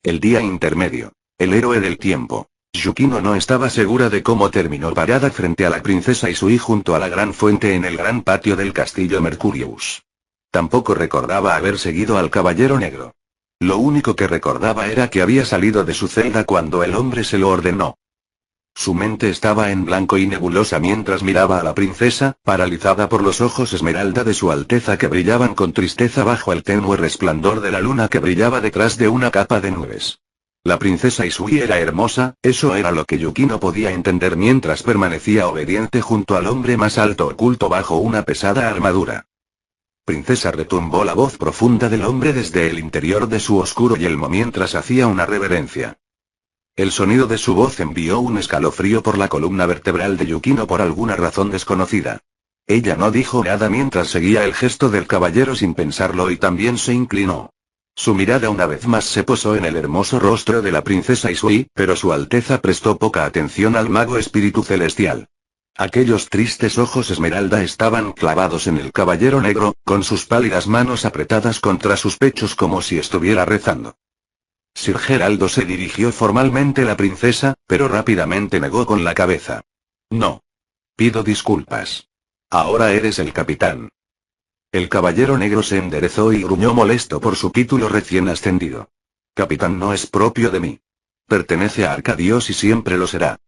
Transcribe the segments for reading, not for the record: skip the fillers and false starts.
El día intermedio. El héroe del tiempo. Yukino no estaba segura de cómo terminó parada frente a la princesa Isui junto a la gran fuente en el gran patio del castillo Mercurius. Tampoco recordaba haber seguido al caballero negro. Lo único que recordaba era que había salido de su celda cuando el hombre se lo ordenó. Su mente estaba en blanco y nebulosa mientras miraba a la princesa, paralizada por los ojos esmeralda de su alteza que brillaban con tristeza bajo el tenue resplandor de la luna que brillaba detrás de una capa de nubes. La princesa Isui era hermosa, eso era lo que Yukino podía entender mientras permanecía obediente junto al hombre más alto oculto bajo una pesada armadura. Princesa, retumbó la voz profunda del hombre desde el interior de su oscuro yelmo mientras hacía una reverencia. El sonido de su voz envió un escalofrío por la columna vertebral de Yukino por alguna razón desconocida. Ella no dijo nada mientras seguía el gesto del caballero sin pensarlo y también se inclinó. Su mirada una vez más se posó en el hermoso rostro de la princesa Isui, pero su alteza prestó poca atención al mago espíritu celestial. Aquellos tristes ojos esmeralda estaban clavados en el caballero negro, con sus pálidas manos apretadas contra sus pechos como si estuviera rezando. Sir Geraldo, se dirigió formalmente la princesa, pero rápidamente negó con la cabeza. No. Pido disculpas. Ahora eres el capitán. El caballero negro se enderezó y gruñó molesto por su título recién ascendido. Capitán no es propio de mí. Pertenece a Arcadios y siempre lo será.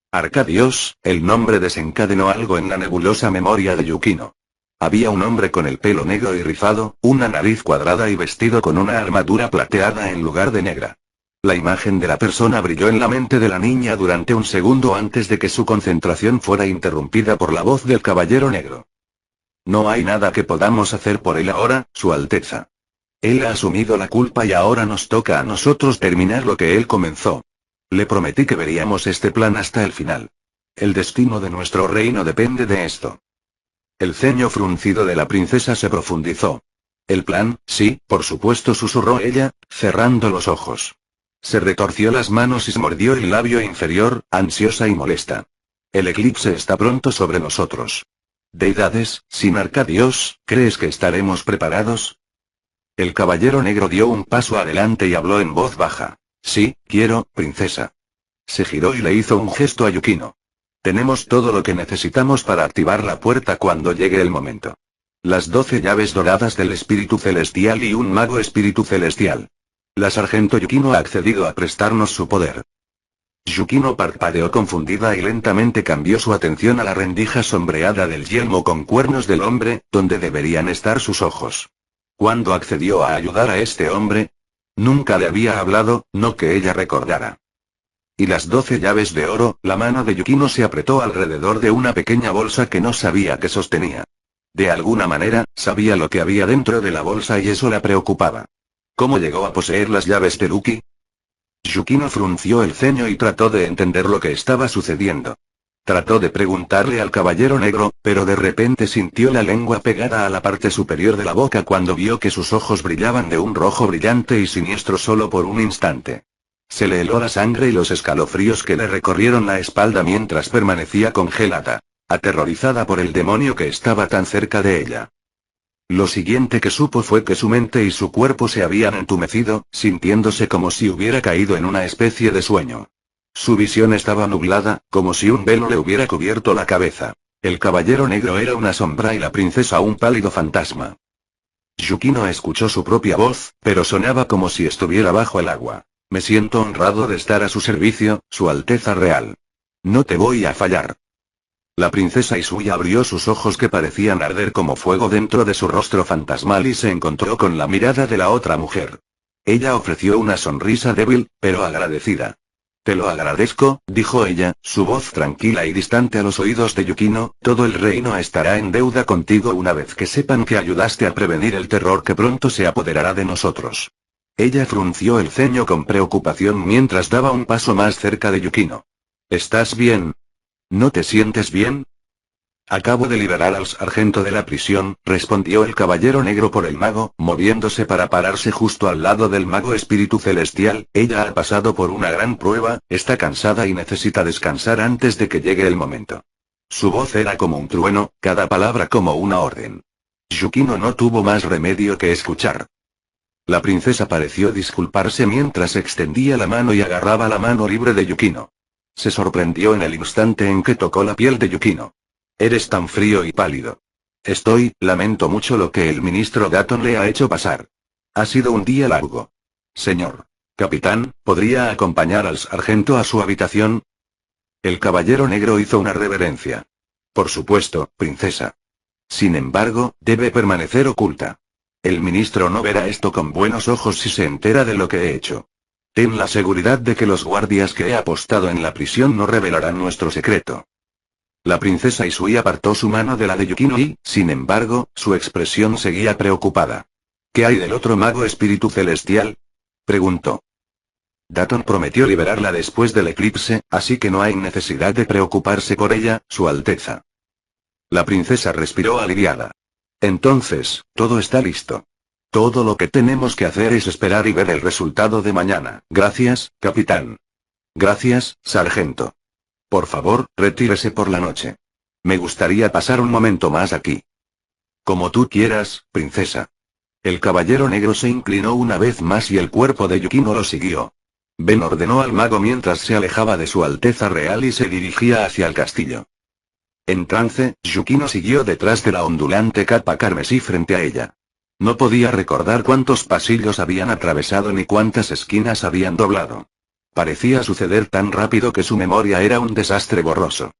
Arcadios, el nombre desencadenó algo en la nebulosa memoria de Yukino. Había un hombre con el pelo negro y rizado, una nariz cuadrada y vestido con una armadura plateada en lugar de negra. La imagen de la persona brilló en la mente de la niña durante un segundo antes de que su concentración fuera interrumpida por la voz del caballero negro. No hay nada que podamos hacer por él ahora, Su Alteza. Él ha asumido la culpa y ahora nos toca a nosotros terminar lo que él comenzó. Le prometí que veríamos este plan hasta el final. El destino de nuestro reino depende de esto. El ceño fruncido de la princesa se profundizó. El plan, sí, por supuesto, susurró ella, cerrando los ojos. Se retorció las manos y se mordió el labio inferior, ansiosa y molesta. El eclipse está pronto sobre nosotros. Deidades, sin Arcadios, ¿crees que estaremos preparados? El caballero negro dio un paso adelante y habló en voz baja. Sí, quiero, princesa. Se giró y le hizo un gesto a Yukino. Tenemos todo lo que necesitamos para activar la puerta cuando llegue el momento. Las 12 llaves doradas del espíritu celestial y un mago espíritu celestial. La sargento Yukino ha accedido a prestarnos su poder. Yukino parpadeó confundida y lentamente cambió su atención a la rendija sombreada del yelmo con cuernos del hombre, donde deberían estar sus ojos. ¿Cuándo accedió a ayudar a este hombre? Nunca le había hablado, no que ella recordara. Y las 12 llaves de oro, la mano de Yukino se apretó alrededor de una pequeña bolsa que no sabía que sostenía. De alguna manera, sabía lo que había dentro de la bolsa y eso la preocupaba. ¿Cómo llegó a poseer las llaves de Lucky? Yukino frunció el ceño y trató de entender lo que estaba sucediendo. Trató de preguntarle al caballero negro, pero de repente sintió la lengua pegada a la parte superior de la boca cuando vio que sus ojos brillaban de un rojo brillante y siniestro solo por un instante. Se le heló la sangre y los escalofríos que le recorrieron la espalda mientras permanecía congelada, aterrorizada por el demonio que estaba tan cerca de ella. Lo siguiente que supo fue que su mente y su cuerpo se habían entumecido, sintiéndose como si hubiera caído en una especie de sueño. Su visión estaba nublada, como si un velo le hubiera cubierto la cabeza. El caballero negro era una sombra y la princesa un pálido fantasma. Yukino escuchó su propia voz, pero sonaba como si estuviera bajo el agua. Me siento honrado de estar a su servicio, Su Alteza Real. No te voy a fallar. La princesa Isui abrió sus ojos que parecían arder como fuego dentro de su rostro fantasmal y se encontró con la mirada de la otra mujer. Ella ofreció una sonrisa débil, pero agradecida. Te lo agradezco, dijo ella, su voz tranquila y distante a los oídos de Yukino, todo el reino estará en deuda contigo una vez que sepan que ayudaste a prevenir el terror que pronto se apoderará de nosotros. Ella frunció el ceño con preocupación mientras daba un paso más cerca de Yukino. ¿Estás bien? ¿No te sientes bien? Acabo de liberar al sargento de la prisión, respondió el caballero negro por el mago, moviéndose para pararse justo al lado del mago espíritu celestial. Ella ha pasado por una gran prueba, está cansada y necesita descansar antes de que llegue el momento. Su voz era como un trueno, cada palabra como una orden. Yukino no tuvo más remedio que escuchar. La princesa pareció disculparse mientras extendía la mano y agarraba la mano libre de Yukino. Se sorprendió en el instante en que tocó la piel de Yukino. Eres tan frío y pálido. Lamento mucho lo que el ministro Daton le ha hecho pasar. Ha sido un día largo. Señor capitán, ¿podría acompañar al sargento a su habitación? El caballero negro hizo una reverencia. Por supuesto, princesa. Sin embargo, debe permanecer oculta. El ministro no verá esto con buenos ojos si se entera de lo que he hecho. Ten la seguridad de que los guardias que he apostado en la prisión no revelarán nuestro secreto. La princesa Isui apartó su mano de la de Yukino y, sin embargo, su expresión seguía preocupada. ¿Qué hay del otro mago espíritu celestial? Preguntó. Daton prometió liberarla después del eclipse, así que no hay necesidad de preocuparse por ella, Su Alteza. La princesa respiró aliviada. Entonces, todo está listo. Todo lo que tenemos que hacer es esperar y ver el resultado de mañana. Gracias, capitán. Gracias, sargento. Por favor, retírese por la noche. Me gustaría pasar un momento más aquí. Como tú quieras, princesa. El caballero negro se inclinó una vez más y el cuerpo de Yukino lo siguió. Ben ordenó al mago mientras se alejaba de su Alteza Real y se dirigía hacia el castillo. En trance, Yukino siguió detrás de la ondulante capa carmesí frente a ella. No podía recordar cuántos pasillos habían atravesado ni cuántas esquinas habían doblado. Parecía suceder tan rápido que su memoria era un desastre borroso.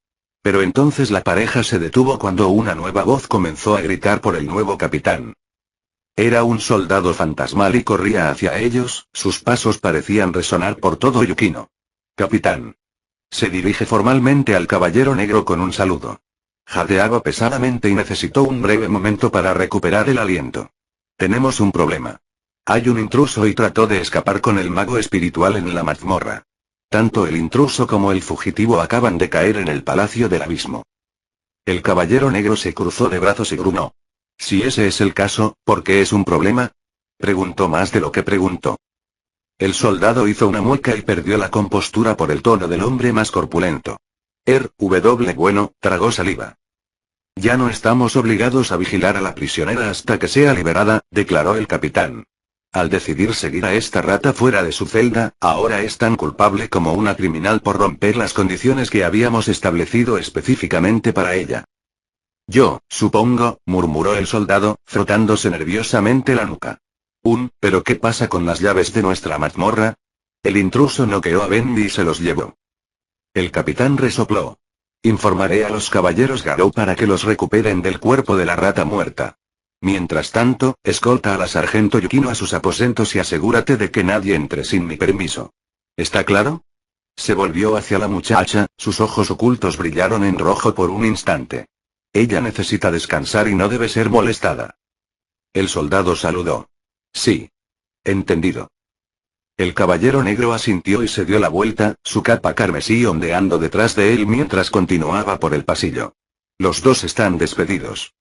Pero entonces la pareja se detuvo cuando una nueva voz comenzó a gritar por el nuevo capitán. Era un soldado fantasmal y corría hacia ellos, sus pasos parecían resonar por todo Yukino. Capitán. Se dirige formalmente al caballero negro con un saludo. Jadeaba pesadamente y necesitó un breve momento para recuperar el aliento. Tenemos un problema. Hay un intruso y trató de escapar con el mago espiritual en la mazmorra. Tanto el intruso como el fugitivo acaban de caer en el palacio del abismo. El caballero negro se cruzó de brazos y gruñó. Si ese es el caso, ¿por qué es un problema? Preguntó más de lo que preguntó. El soldado hizo una mueca y perdió la compostura por el tono del hombre más corpulento. Bueno, tragó saliva. Ya no estamos obligados a vigilar a la prisionera hasta que sea liberada, declaró el capitán. Al decidir seguir a esta rata fuera de su celda, ahora es tan culpable como una criminal por romper las condiciones que habíamos establecido específicamente para ella. Yo, supongo, murmuró el soldado, frotándose nerviosamente la nuca. ¿Pero qué pasa con las llaves de nuestra mazmorra? El intruso noqueó a Bendy y se los llevó. El capitán resopló. Informaré a los caballeros Garou para que los recuperen del cuerpo de la rata muerta. Mientras tanto, escolta a la sargento Yukino a sus aposentos y asegúrate de que nadie entre sin mi permiso. ¿Está claro? Se volvió hacia la muchacha, sus ojos ocultos brillaron en rojo por un instante. Ella necesita descansar y no debe ser molestada. El soldado saludó. Sí. Entendido. El caballero negro asintió y se dio la vuelta, su capa carmesí ondeando detrás de él mientras continuaba por el pasillo. Los dos están despedidos.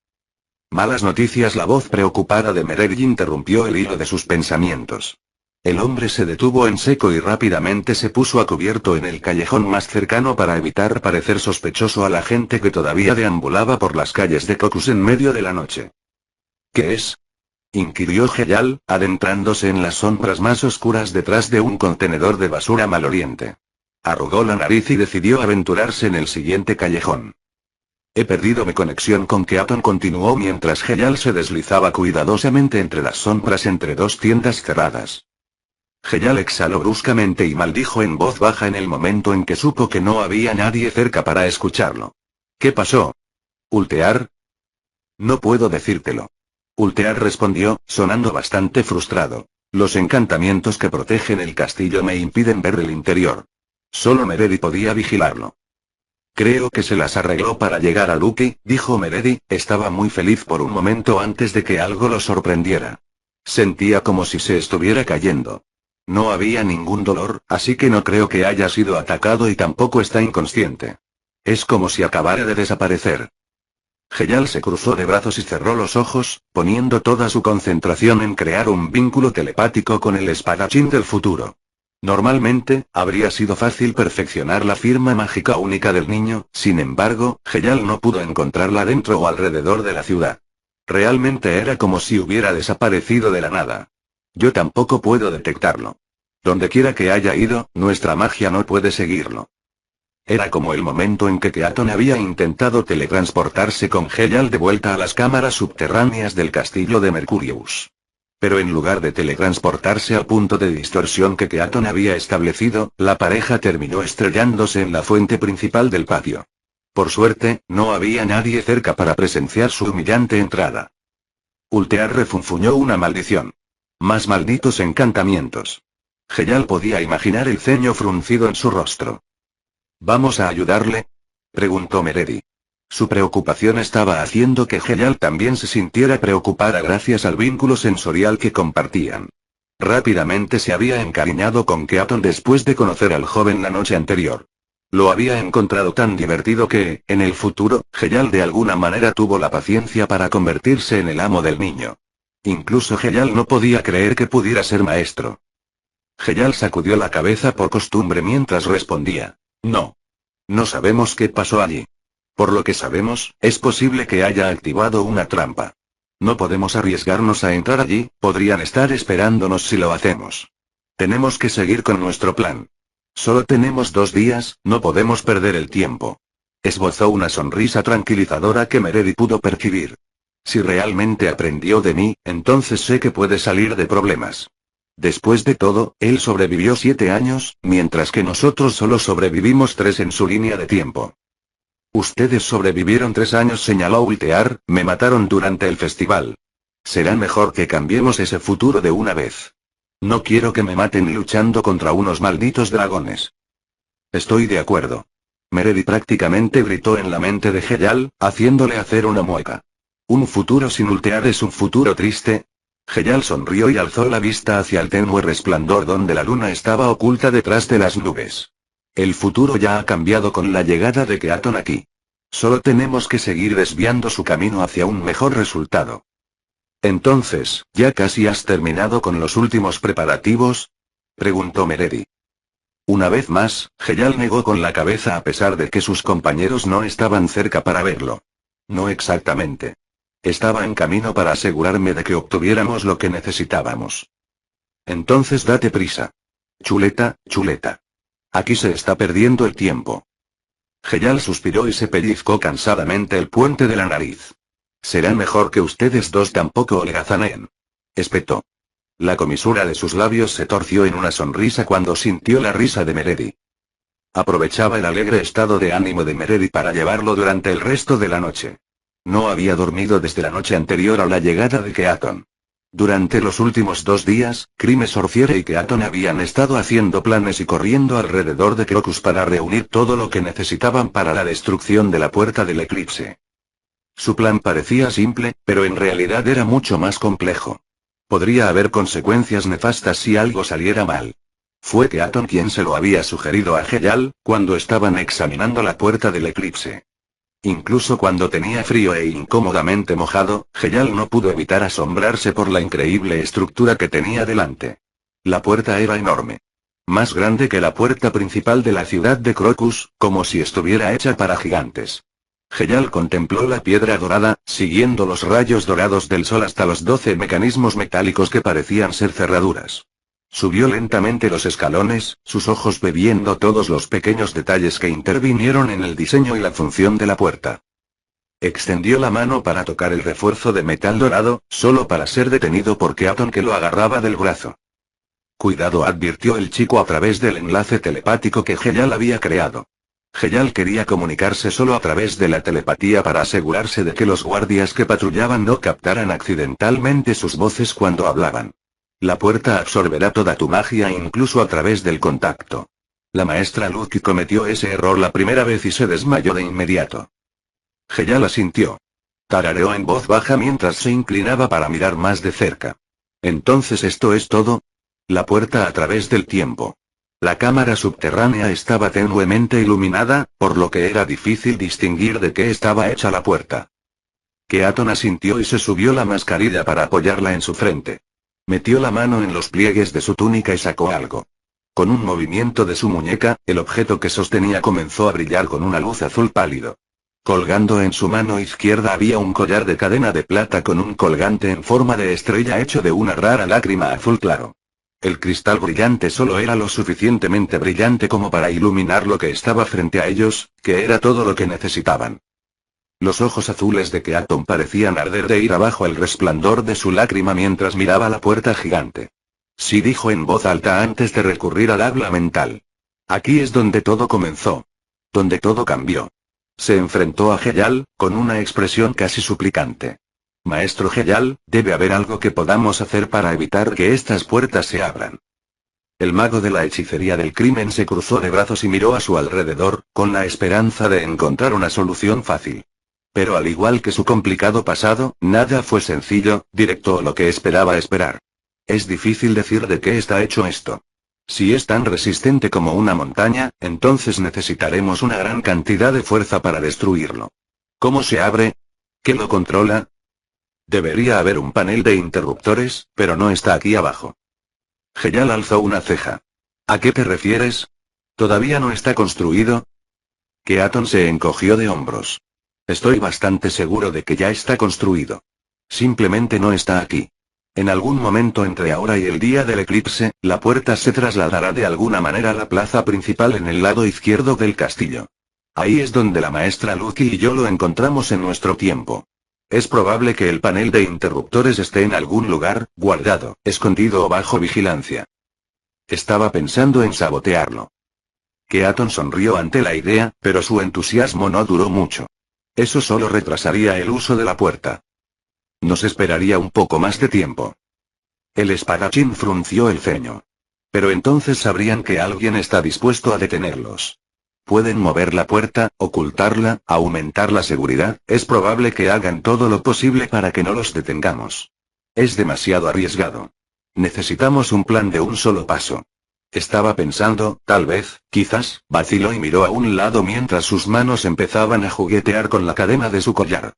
Malas noticias. La voz preocupada de Mereri interrumpió el hilo de sus pensamientos. El hombre se detuvo en seco y rápidamente se puso a cubierto en el callejón más cercano para evitar parecer sospechoso a la gente que todavía deambulaba por las calles de Cocus en medio de la noche. ¿Qué es? Inquirió Heyal, adentrándose en las sombras más oscuras detrás de un contenedor de basura maloliente. Arrugó la nariz y decidió aventurarse en el siguiente callejón. He perdido mi conexión con Keaton, continuó mientras Heyal se deslizaba cuidadosamente entre las sombras entre dos tiendas cerradas. Heyal exhaló bruscamente y maldijo en voz baja en el momento en que supo que no había nadie cerca para escucharlo. ¿Qué pasó? ¿Ultear? No puedo decírtelo. Ultear respondió, sonando bastante frustrado. Los encantamientos que protegen el castillo me impiden ver el interior. Solo Meredi podía vigilarlo. Creo que se las arregló para llegar a Lucky, dijo Meredi, estaba muy feliz por un momento antes de que algo lo sorprendiera. Sentía como si se estuviera cayendo. No había ningún dolor, así que no creo que haya sido atacado y tampoco está inconsciente. Es como si acabara de desaparecer. Heyal se cruzó de brazos y cerró los ojos, poniendo toda su concentración en crear un vínculo telepático con el espadachín del futuro. Normalmente, habría sido fácil perfeccionar la firma mágica única del niño, sin embargo, Heyal no pudo encontrarla dentro o alrededor de la ciudad. Realmente era como si hubiera desaparecido de la nada. Yo tampoco puedo detectarlo. Donde quiera que haya ido, nuestra magia no puede seguirlo. Era como el momento en que Keaton había intentado teletransportarse con Heyal de vuelta a las cámaras subterráneas del castillo de Mercurius. Pero en lugar de teletransportarse al punto de distorsión que Keaton había establecido, la pareja terminó estrellándose en la fuente principal del patio. Por suerte, no había nadie cerca para presenciar su humillante entrada. Ultear refunfuñó una maldición. Más malditos encantamientos. Heyal podía imaginar el ceño fruncido en su rostro. ¿Vamos a ayudarle?, preguntó Meredi. Su preocupación estaba haciendo que Heyal también se sintiera preocupada gracias al vínculo sensorial que compartían. Rápidamente se había encariñado con Keaton después de conocer al joven la noche anterior. Lo había encontrado tan divertido que, en el futuro, Heyal de alguna manera tuvo la paciencia para convertirse en el amo del niño. Incluso Heyal no podía creer que pudiera ser maestro. Heyal sacudió la cabeza por costumbre mientras respondía. No. No sabemos qué pasó allí. Por lo que sabemos, es posible que haya activado una trampa. No podemos arriesgarnos a entrar allí, podrían estar esperándonos si lo hacemos. Tenemos que seguir con nuestro plan. Solo tenemos 2 días, no podemos perder el tiempo. Esbozó una sonrisa tranquilizadora que Meredi pudo percibir. Si realmente aprendió de mí, entonces sé que puede salir de problemas. Después de todo, él sobrevivió 7 años, mientras que nosotros solo sobrevivimos 3 en su línea de tiempo. Ustedes sobrevivieron 3 años, señaló Ultear, me mataron durante el festival. Será mejor que cambiemos ese futuro de una vez. No quiero que me maten luchando contra unos malditos dragones. Estoy de acuerdo. Meredi prácticamente gritó en la mente de Heyal, haciéndole hacer una mueca. ¿Un futuro sin Ultear es un futuro triste? Heyal sonrió y alzó la vista hacia el tenue resplandor donde la luna estaba oculta detrás de las nubes. El futuro ya ha cambiado con la llegada de Keaton aquí. Solo tenemos que seguir desviando su camino hacia un mejor resultado. Entonces, ¿ya casi has terminado con los últimos preparativos?, preguntó Meredi. Una vez más, Heyal negó con la cabeza a pesar de que sus compañeros no estaban cerca para verlo. No exactamente. Estaba en camino para asegurarme de que obtuviéramos lo que necesitábamos. Entonces date prisa. Chuleta, chuleta. Aquí se está perdiendo el tiempo. Heyal suspiró y se pellizcó cansadamente el puente de la nariz. Será mejor que ustedes dos tampoco holgazaneen. Espetó. La comisura de sus labios se torció en una sonrisa cuando sintió la risa de Meredi. Aprovechaba el alegre estado de ánimo de Meredi para llevarlo durante el resto de la noche. No había dormido desde la noche anterior a la llegada de Keaton. Durante los últimos 2 días, Crime Sorciere y Keaton habían estado haciendo planes y corriendo alrededor de Crocus para reunir todo lo que necesitaban para la destrucción de la Puerta del Eclipse. Su plan parecía simple, pero en realidad era mucho más complejo. Podría haber consecuencias nefastas si algo saliera mal. Fue Keaton quien se lo había sugerido a Heyal, cuando estaban examinando la Puerta del Eclipse. Incluso cuando tenía frío e incómodamente mojado, Heyal no pudo evitar asombrarse por la increíble estructura que tenía delante. La puerta era enorme. Más grande que la puerta principal de la ciudad de Crocus, como si estuviera hecha para gigantes. Heyal contempló la piedra dorada, siguiendo los rayos dorados del sol hasta los 12 mecanismos metálicos que parecían ser cerraduras. Subió lentamente los escalones, sus ojos bebiendo todos los pequeños detalles que intervinieron en el diseño y la función de la puerta. Extendió la mano para tocar el refuerzo de metal dorado, solo para ser detenido por Keaton que lo agarraba del brazo. Cuidado, advirtió el chico a través del enlace telepático que Heyal había creado. Heyal quería comunicarse solo a través de la telepatía para asegurarse de que los guardias que patrullaban no captaran accidentalmente sus voces cuando hablaban. La puerta absorberá toda tu magia incluso a través del contacto. La maestra Lucky cometió ese error la primera vez y se desmayó de inmediato. Heyal asintió. Tarareó en voz baja mientras se inclinaba para mirar más de cerca. Entonces esto es todo. La puerta a través del tiempo. La cámara subterránea estaba tenuemente iluminada, por lo que era difícil distinguir de qué estaba hecha la puerta. Keaton asintió y se subió la mascarilla para apoyarla en su frente. Metió la mano en los pliegues de su túnica y sacó algo. Con un movimiento de su muñeca, el objeto que sostenía comenzó a brillar con una luz azul pálido. Colgando en su mano izquierda había un collar de cadena de plata con un colgante en forma de estrella hecho de una rara lágrima azul claro. El cristal brillante solo era lo suficientemente brillante como para iluminar lo que estaba frente a ellos, que era todo lo que necesitaban. Los ojos azules de Keaton parecían arder de ira bajo el resplandor de su lágrima mientras miraba la puerta gigante. Sí, dijo en voz alta antes de recurrir al habla mental. Aquí es donde todo comenzó. Donde todo cambió. Se enfrentó a Heyal, con una expresión casi suplicante. Maestro Heyal, debe haber algo que podamos hacer para evitar que estas puertas se abran. El mago de la hechicería del crimen se cruzó de brazos y miró a su alrededor, con la esperanza de encontrar una solución fácil. Pero al igual que su complicado pasado, nada fue sencillo, directo o lo que esperaba esperar. Es difícil decir de qué está hecho esto. Si es tan resistente como una montaña, entonces necesitaremos una gran cantidad de fuerza para destruirlo. ¿Cómo se abre? ¿Qué lo controla? Debería haber un panel de interruptores, pero no está aquí abajo. Heyal alzó una ceja. ¿A qué te refieres? ¿Todavía no está construido? Keaton se encogió de hombros. Estoy bastante seguro de que ya está construido. Simplemente no está aquí. En algún momento entre ahora y el día del eclipse, la puerta se trasladará de alguna manera a la plaza principal en el lado izquierdo del castillo. Ahí es donde la maestra Lucky y yo lo encontramos en nuestro tiempo. Es probable que el panel de interruptores esté en algún lugar, guardado, escondido o bajo vigilancia. Estaba pensando en sabotearlo. Keaton sonrió ante la idea, pero su entusiasmo no duró mucho. Eso solo retrasaría el uso de la puerta. Nos esperaría un poco más de tiempo. El espadachín frunció el ceño. Pero entonces sabrían que alguien está dispuesto a detenerlos. Pueden mover la puerta, ocultarla, aumentar la seguridad, es probable que hagan todo lo posible para que no los detengamos. Es demasiado arriesgado. Necesitamos un plan de un solo paso. Estaba pensando, tal vez, quizás, vaciló y miró a un lado mientras sus manos empezaban a juguetear con la cadena de su collar.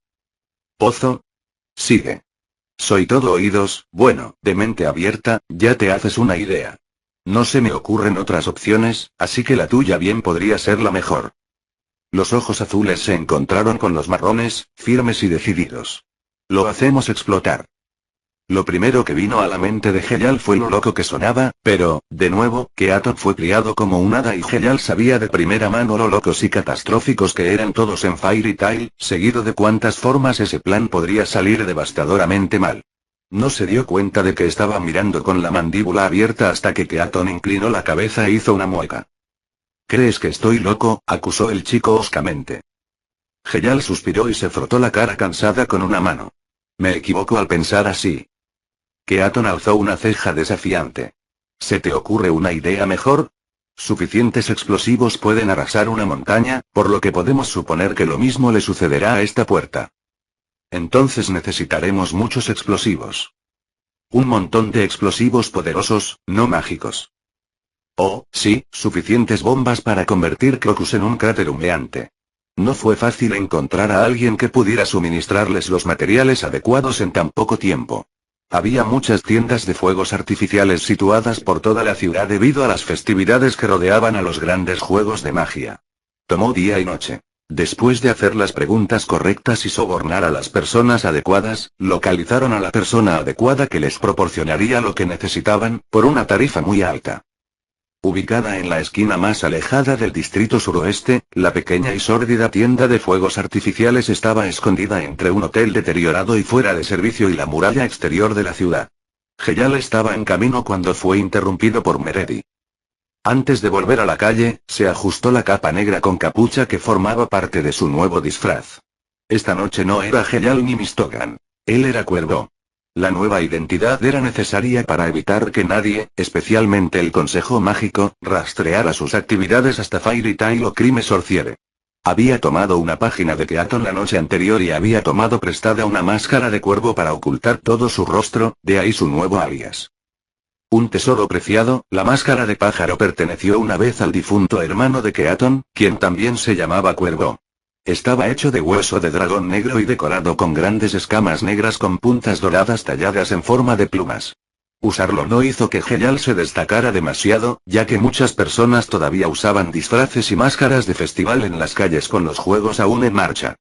¿Pozo? Sigue. Soy todo oídos, bueno, de mente abierta, ya te haces una idea. No se me ocurren otras opciones, así que la tuya bien podría ser la mejor. Los ojos azules se encontraron con los marrones, firmes y decididos. Lo hacemos explotar. Lo primero que vino a la mente de Heyal fue lo loco que sonaba, pero, de nuevo, Keaton fue criado como un hada y Heyal sabía de primera mano lo locos y catastróficos que eran todos en Fairy Tail, seguido de cuántas formas ese plan podría salir devastadoramente mal. No se dio cuenta de que estaba mirando con la mandíbula abierta hasta que Keaton inclinó la cabeza e hizo una mueca. ¿Crees que estoy loco?, acusó el chico hoscamente. Heyal suspiró y se frotó la cara cansada con una mano. Me equivoco al pensar así. Keaton alzó una ceja desafiante. ¿Se te ocurre una idea mejor? Suficientes explosivos pueden arrasar una montaña, por lo que podemos suponer que lo mismo le sucederá a esta puerta. Entonces necesitaremos muchos explosivos. Un montón de explosivos poderosos, no mágicos. Oh, sí, suficientes bombas para convertir Crocus en un cráter humeante. No fue fácil encontrar a alguien que pudiera suministrarles los materiales adecuados en tan poco tiempo. Había muchas tiendas de fuegos artificiales situadas por toda la ciudad debido a las festividades que rodeaban a los grandes juegos de magia. Tomó día y noche. Después de hacer las preguntas correctas y sobornar a las personas adecuadas, localizaron a la persona adecuada que les proporcionaría lo que necesitaban, por una tarifa muy alta. Ubicada en la esquina más alejada del distrito suroeste, la pequeña y sórdida tienda de fuegos artificiales estaba escondida entre un hotel deteriorado y fuera de servicio y la muralla exterior de la ciudad. Heyal estaba en camino cuando fue interrumpido por Meredi. Antes de volver a la calle, se ajustó la capa negra con capucha que formaba parte de su nuevo disfraz. Esta noche no era Heyal ni Mistogan. Él era Cuervo. La nueva identidad era necesaria para evitar que nadie, especialmente el Consejo Mágico, rastreara sus actividades hasta Fairy Tail o Crime Sorciere. Había tomado una página de Keaton la noche anterior y había tomado prestada una máscara de cuervo para ocultar todo su rostro, de ahí su nuevo alias. Un tesoro preciado, la máscara de pájaro perteneció una vez al difunto hermano de Keaton, quien también se llamaba Cuervo. Estaba hecho de hueso de dragón negro y decorado con grandes escamas negras con puntas doradas talladas en forma de plumas. Usarlo no hizo que Heyal se destacara demasiado, ya que muchas personas todavía usaban disfraces y máscaras de festival en las calles con los juegos aún en marcha.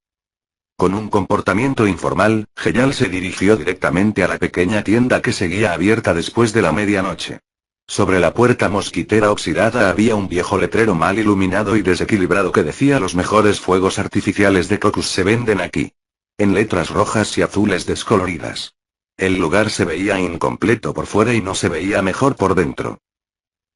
Con un comportamiento informal, Heyal se dirigió directamente a la pequeña tienda que seguía abierta después de la medianoche. Sobre la puerta mosquitera oxidada había un viejo letrero mal iluminado y desequilibrado que decía: los mejores fuegos artificiales de Crocus se venden aquí. En letras rojas y azules descoloridas. El lugar se veía incompleto por fuera y no se veía mejor por dentro.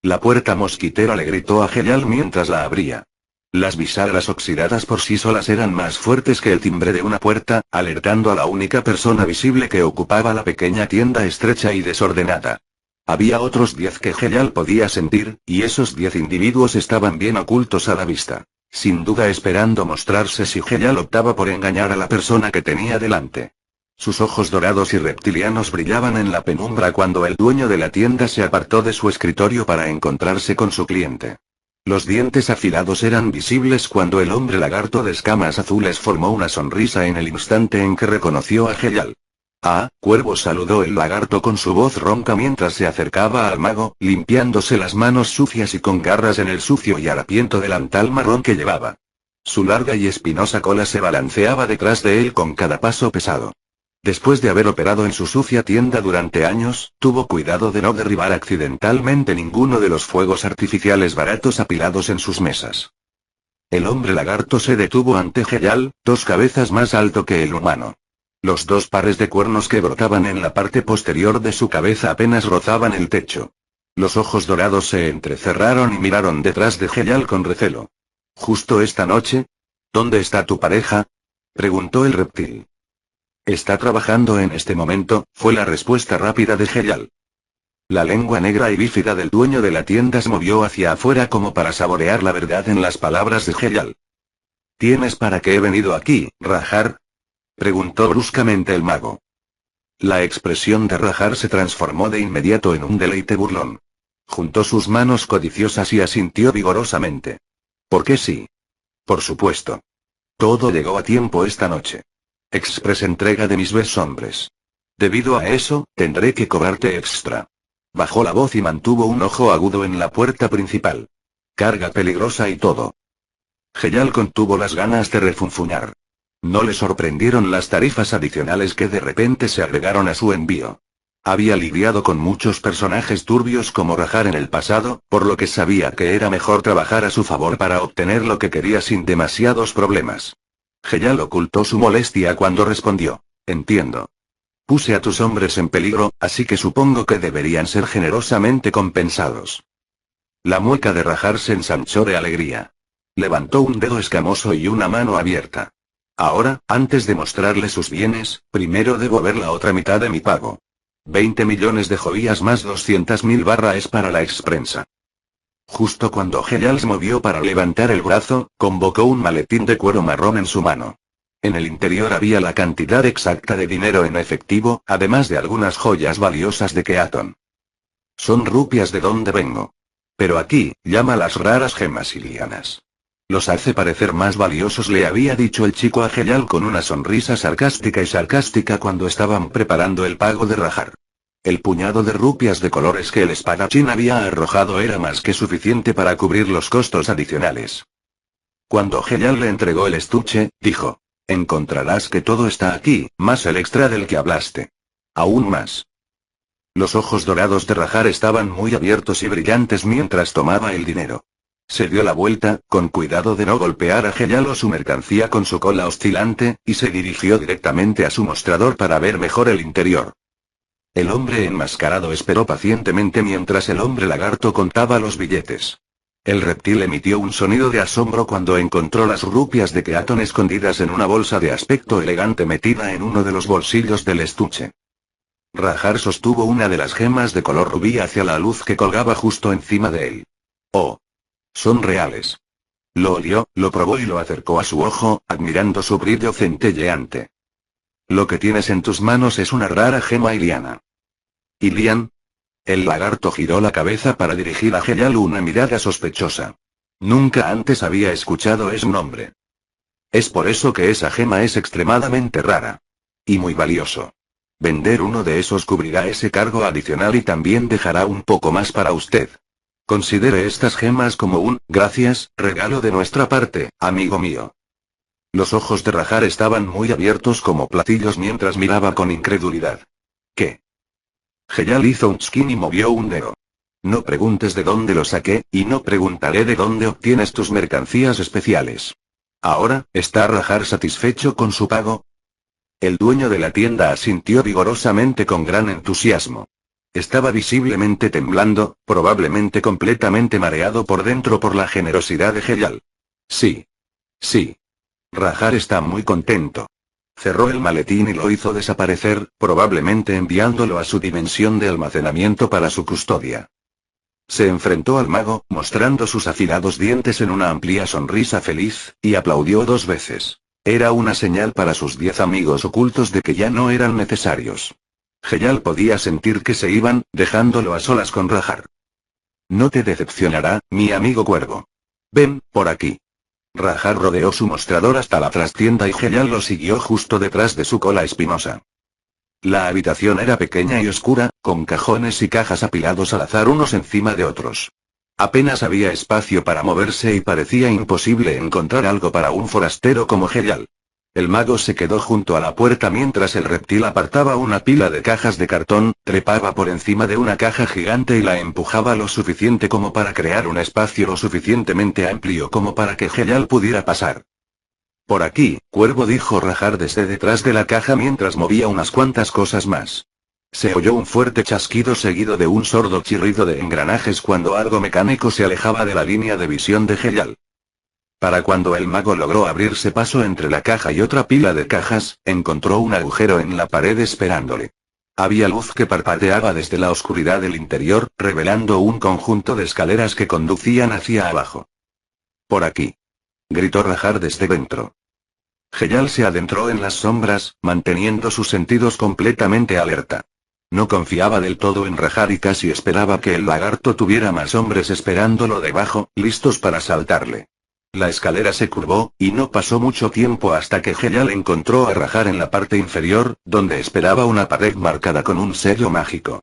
La puerta mosquitera le gritó a Heyal mientras la abría. Las bisagras oxidadas por sí solas eran más fuertes que el timbre de una puerta, alertando a la única persona visible que ocupaba la pequeña tienda estrecha y desordenada. Había otros 10 que Heyal podía sentir, y esos 10 individuos estaban bien ocultos a la vista. Sin duda esperando mostrarse si Heyal optaba por engañar a la persona que tenía delante. Sus ojos dorados y reptilianos brillaban en la penumbra cuando el dueño de la tienda se apartó de su escritorio para encontrarse con su cliente. Los dientes afilados eran visibles cuando el hombre lagarto de escamas azules formó una sonrisa en el instante en que reconoció a Heyal. «Ah, cuervo», saludó el lagarto con su voz ronca mientras se acercaba al mago, limpiándose las manos sucias y con garras en el sucio y harapiento delantal marrón que llevaba. Su larga y espinosa cola se balanceaba detrás de él con cada paso pesado. Después de haber operado en su sucia tienda durante años, tuvo cuidado de no derribar accidentalmente ninguno de los fuegos artificiales baratos apilados en sus mesas. El hombre lagarto se detuvo ante Heyal, 2 cabezas más alto que el humano. Los 2 pares de cuernos que brotaban en la parte posterior de su cabeza apenas rozaban el techo. Los ojos dorados se entrecerraron y miraron detrás de Heyal con recelo. «¿Justo esta noche? ¿Dónde está tu pareja?», preguntó el reptil. «Está trabajando en este momento», fue la respuesta rápida de Heyal. La lengua negra y bífida del dueño de la tienda se movió hacia afuera como para saborear la verdad en las palabras de Heyal. «¿Tienes para qué he venido aquí, Rajar?», preguntó bruscamente el mago. La expresión de Rajar se transformó de inmediato en un deleite burlón. Juntó sus manos codiciosas y asintió vigorosamente. «¿Por qué sí? Por supuesto. Todo llegó a tiempo esta noche. Express entrega de mis best hombres. Debido a eso, tendré que cobrarte extra». Bajó la voz y mantuvo un ojo agudo en la puerta principal. «Carga peligrosa y todo». Heyal contuvo las ganas de refunfuñar. No le sorprendieron las tarifas adicionales que de repente se agregaron a su envío. Había lidiado con muchos personajes turbios como Rajar en el pasado, por lo que sabía que era mejor trabajar a su favor para obtener lo que quería sin demasiados problemas. Heyal ocultó su molestia cuando respondió: «Entiendo. Puse a tus hombres en peligro, así que supongo que deberían ser generosamente compensados». La mueca de Rajar se ensanchó de alegría. Levantó un dedo escamoso y una mano abierta. «Ahora, antes de mostrarle sus bienes, primero debo ver la otra mitad de mi pago. 20 millones de joyas más 200.000 barras para la exprensa». Justo cuando Heyal se movió para levantar el brazo, convocó un maletín de cuero marrón en su mano. En el interior había la cantidad exacta de dinero en efectivo, además de algunas joyas valiosas de Keaton. «Son rupias de donde vengo. Pero aquí, llámalas raras gemas y lianas. Los hace parecer más valiosos», le había dicho el chico a Heyal con una sonrisa sarcástica cuando estaban preparando el pago de Rajar. El puñado de rupias de colores que el espadachín había arrojado era más que suficiente para cubrir los costos adicionales. Cuando Heyal le entregó el estuche, dijo: «Encontrarás que todo está aquí, más el extra del que hablaste. Aún más». Los ojos dorados de Rajar estaban muy abiertos y brillantes mientras tomaba el dinero. Se dio la vuelta, con cuidado de no golpear a Heyal o su mercancía con su cola oscilante, y se dirigió directamente a su mostrador para ver mejor el interior. El hombre enmascarado esperó pacientemente mientras el hombre lagarto contaba los billetes. El reptil emitió un sonido de asombro cuando encontró las rupias de Keaton escondidas en una bolsa de aspecto elegante metida en uno de los bolsillos del estuche. Rajar sostuvo una de las gemas de color rubí hacia la luz que colgaba justo encima de él. «Oh. Son reales». Lo olió, lo probó y lo acercó a su ojo, admirando su brillo centelleante. «Lo que tienes en tus manos es una rara gema iliana». «¿Ilian?». El lagarto giró la cabeza para dirigir a Heyal una mirada sospechosa. Nunca antes había escuchado ese nombre. «Es por eso que esa gema es extremadamente rara. Y muy valioso. Vender uno de esos cubrirá ese cargo adicional y también dejará un poco más para usted. Considere estas gemas como un, gracias, regalo de nuestra parte, amigo mío. Los ojos de Rajar estaban muy abiertos como platillos mientras miraba con incredulidad. ¿Qué? Heyal hizo un skin y movió un dedo. No preguntes de dónde lo saqué, y no preguntaré de dónde obtienes tus mercancías especiales. Ahora, ¿está Rajar satisfecho con su pago? El dueño de la tienda asintió vigorosamente con gran entusiasmo. Estaba visiblemente temblando, probablemente completamente mareado por dentro por la generosidad de Heyal. Sí. Sí. Rajar está muy contento. Cerró el maletín y lo hizo desaparecer, probablemente enviándolo a su dimensión de almacenamiento para su custodia. Se enfrentó al mago, mostrando sus afilados dientes en una amplia sonrisa feliz, y aplaudió 2 veces. Era una señal para sus 10 amigos ocultos de que ya no eran necesarios. Heyal podía sentir que se iban, dejándolo a solas con Rajar. No te decepcionará, mi amigo cuervo. Ven, por aquí. Rajar rodeó su mostrador hasta la trastienda y Heyal lo siguió justo detrás de su cola espinosa. La habitación era pequeña y oscura, con cajones y cajas apilados al azar unos encima de otros. Apenas había espacio para moverse y parecía imposible encontrar algo para un forastero como Heyal. El mago se quedó junto a la puerta mientras el reptil apartaba una pila de cajas de cartón, trepaba por encima de una caja gigante y la empujaba lo suficiente como para crear un espacio lo suficientemente amplio como para que Heyal pudiera pasar. Por aquí, cuervo, dijo Rajar desde detrás de la caja mientras movía unas cuantas cosas más. Se oyó un fuerte chasquido seguido de un sordo chirrido de engranajes cuando algo mecánico se alejaba de la línea de visión de Heyal. Para cuando el mago logró abrirse paso entre la caja y otra pila de cajas, encontró un agujero en la pared esperándole. Había luz que parpadeaba desde la oscuridad del interior, revelando un conjunto de escaleras que conducían hacia abajo. Por aquí. Gritó Rajar desde dentro. Heyal se adentró en las sombras, manteniendo sus sentidos completamente alerta. No confiaba del todo en Rajar y casi esperaba que el lagarto tuviera más hombres esperándolo debajo, listos para saltarle. La escalera se curvó, y no pasó mucho tiempo hasta que Heyal encontró a Rajar en la parte inferior, donde esperaba una pared marcada con un sello mágico.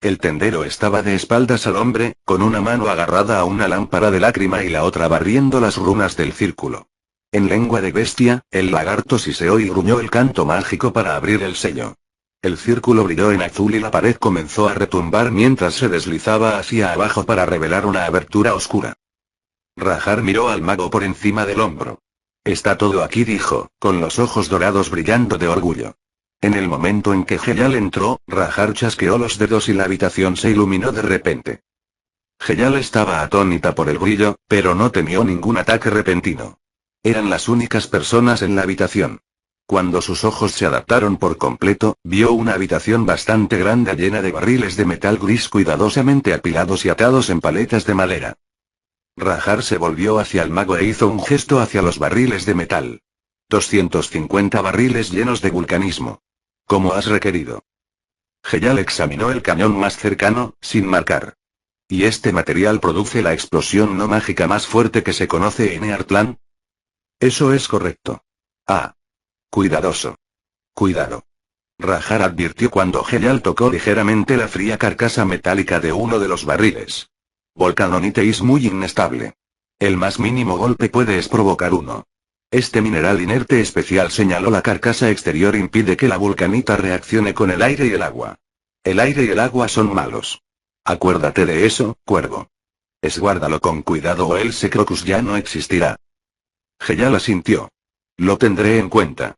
El tendero estaba de espaldas al hombre, con una mano agarrada a una lámpara de lágrima y la otra barriendo las runas del círculo. En lengua de bestia, el lagarto siseó y gruñó el canto mágico para abrir el sello. El círculo brilló en azul y la pared comenzó a retumbar mientras se deslizaba hacia abajo para revelar una abertura oscura. Rajar miró al mago por encima del hombro. Está todo aquí, dijo, con los ojos dorados brillando de orgullo. En el momento en que Heyal entró, Rajar chasqueó los dedos y la habitación se iluminó de repente. Heyal estaba atónita por el brillo, pero no temió ningún ataque repentino. Eran las únicas personas en la habitación. Cuando sus ojos se adaptaron por completo, vio una habitación bastante grande llena de barriles de metal gris cuidadosamente apilados y atados en paletas de madera. Rajar se volvió hacia el mago e hizo un gesto hacia los barriles de metal. 250 barriles llenos de vulcanismo. Como has requerido. Heyal examinó el cañón más cercano, sin marcar. ¿Y este material produce la explosión no mágica más fuerte que se conoce en Earthland? Eso es correcto. Ah. Cuidadoso. Cuidado. Rajar advirtió cuando Heyal tocó ligeramente la fría carcasa metálica de uno de los barriles. Volcanonite es muy inestable. El más mínimo golpe puede provocar uno. Este mineral inerte especial, señaló la carcasa exterior, impide que la vulcanita reaccione con el aire y el agua. El aire y el agua son malos. Acuérdate de eso, cuervo. Esguárdalo con cuidado o el Secrocus ya no existirá. Heyal asintió. Lo tendré en cuenta.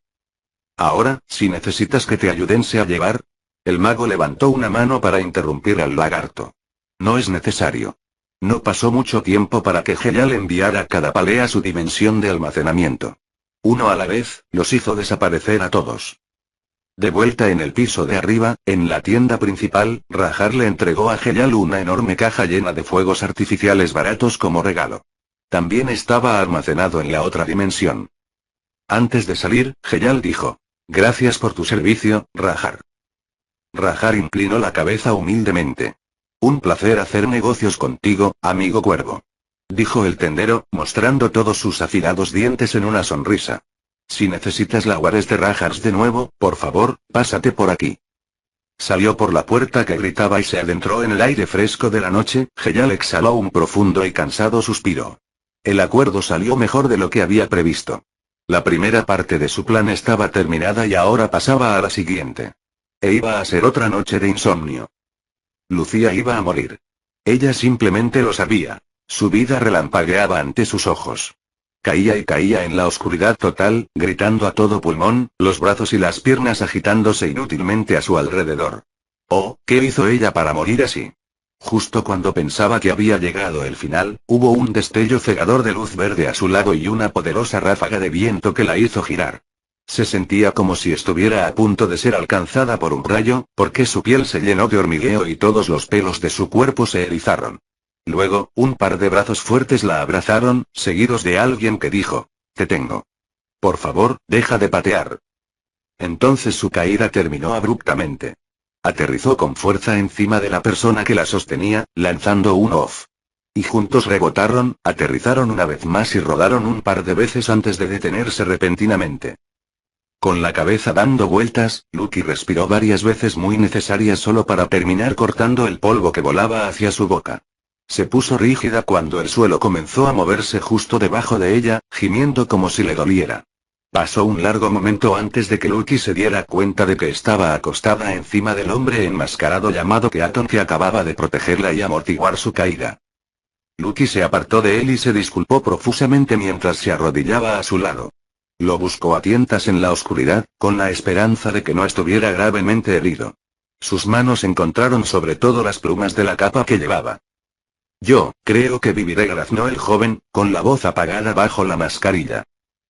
Ahora, si necesitas que te ayudense a llevar. El mago levantó una mano para interrumpir al lagarto. No es necesario. No pasó mucho tiempo para que Heyal enviara cada palé a su dimensión de almacenamiento. Uno a la vez, los hizo desaparecer a todos. De vuelta en el piso de arriba, en la tienda principal, Rajar le entregó a Heyal una enorme caja llena de fuegos artificiales baratos como regalo. También estaba almacenado en la otra dimensión. Antes de salir, Heyal dijo: gracias por tu servicio, Rajar. Rajar inclinó la cabeza humildemente. Un placer hacer negocios contigo, amigo cuervo. Dijo el tendero, mostrando todos sus afilados dientes en una sonrisa. Si necesitas la Juárez de Rajars de nuevo, por favor, pásate por aquí. Salió por la puerta que gritaba y se adentró en el aire fresco de la noche. Heyal exhaló un profundo y cansado suspiro. El acuerdo salió mejor de lo que había previsto. La primera parte de su plan estaba terminada y ahora pasaba a la siguiente. E iba a ser otra noche de insomnio. Lucía iba a morir. Ella simplemente lo sabía. Su vida relampagueaba ante sus ojos. Caía y caía en la oscuridad total, gritando a todo pulmón, los brazos y las piernas agitándose inútilmente a su alrededor. Oh, ¿qué hizo ella para morir así? Justo cuando pensaba que había llegado el final, hubo un destello cegador de luz verde a su lado y una poderosa ráfaga de viento que la hizo girar. Se sentía como si estuviera a punto de ser alcanzada por un rayo, porque su piel se llenó de hormigueo y todos los pelos de su cuerpo se erizaron. Luego, un par de brazos fuertes la abrazaron, seguidos de alguien que dijo: «Te tengo. Por favor, deja de patear». Entonces su caída terminó abruptamente. Aterrizó con fuerza encima de la persona que la sostenía, lanzando un off. Y juntos rebotaron, aterrizaron una vez más y rodaron un par de veces antes de detenerse repentinamente. Con la cabeza dando vueltas, Lucky respiró varias veces muy necesarias solo para terminar cortando el polvo que volaba hacia su boca. Se puso rígida cuando el suelo comenzó a moverse justo debajo de ella, gimiendo como si le doliera. Pasó un largo momento antes de que Lucky se diera cuenta de que estaba acostada encima del hombre enmascarado llamado Keaton que acababa de protegerla y amortiguar su caída. Lucky se apartó de él y se disculpó profusamente mientras se arrodillaba a su lado. Lo buscó a tientas en la oscuridad, con la esperanza de que no estuviera gravemente herido. Sus manos encontraron sobre todo las plumas de la capa que llevaba. «Yo, creo que viviré», graznó el joven, con la voz apagada bajo la mascarilla.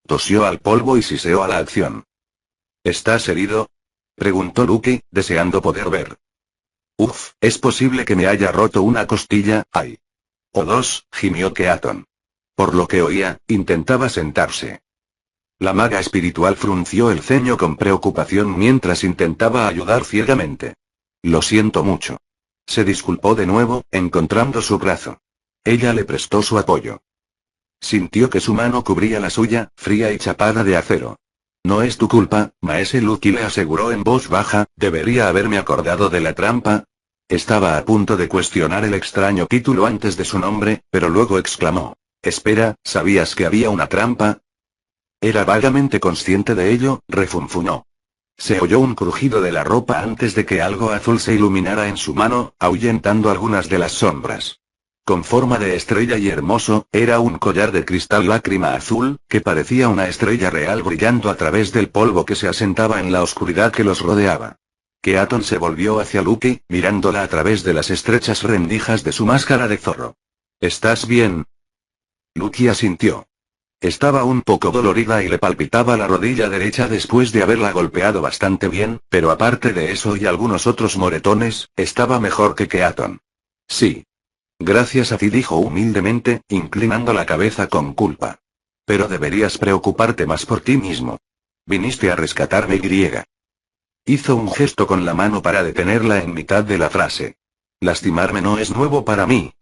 Tosió al polvo y siseó a la acción. «¿Estás herido?», preguntó Lucky, deseando poder ver. «Uf, es posible que me haya roto una costilla, ay». «O dos», gimió Keaton. Por lo que oía, intentaba sentarse. La maga espiritual frunció el ceño con preocupación mientras intentaba ayudar ciegamente. «Lo siento mucho». Se disculpó de nuevo, encontrando su brazo. Ella le prestó su apoyo. Sintió que su mano cubría la suya, fría y chapada de acero. «No es tu culpa, maese», Lucky le aseguró en voz baja, «debería haberme acordado de la trampa». Estaba a punto de cuestionar el extraño título antes de su nombre, pero luego exclamó: «Espera, ¿sabías que había una trampa?» Era vagamente consciente de ello, refunfuñó. Se oyó un crujido de la ropa antes de que algo azul se iluminara en su mano, ahuyentando algunas de las sombras. Con forma de estrella y hermoso, era un collar de cristal lágrima azul, que parecía una estrella real brillando a través del polvo que se asentaba en la oscuridad que los rodeaba. Keaton se volvió hacia Lucky, mirándola a través de las estrechas rendijas de su máscara de zorro. «¿Estás bien?» Lucky asintió. Estaba un poco dolorida y le palpitaba la rodilla derecha después de haberla golpeado bastante bien, pero aparte de eso y algunos otros moretones, estaba mejor que Keaton. «Sí. Gracias a ti», dijo humildemente, inclinando la cabeza con culpa. «Pero deberías preocuparte más por ti mismo. Viniste a rescatarme y». Hizo un gesto con la mano para detenerla en mitad de la frase. «Lastimarme no es nuevo para mí,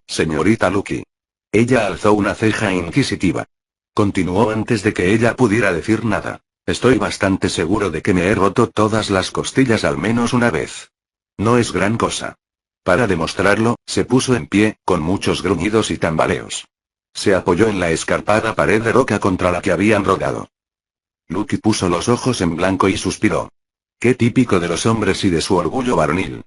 señorita Lucky». Ella alzó una ceja inquisitiva. Continuó antes de que ella pudiera decir nada. «Estoy bastante seguro de que me he roto todas las costillas al menos una vez. No es gran cosa». Para demostrarlo, se puso en pie, con muchos gruñidos y tambaleos. Se apoyó en la escarpada pared de roca contra la que habían rodado. Lucky puso los ojos en blanco y suspiró. Qué típico de los hombres y de su orgullo varonil.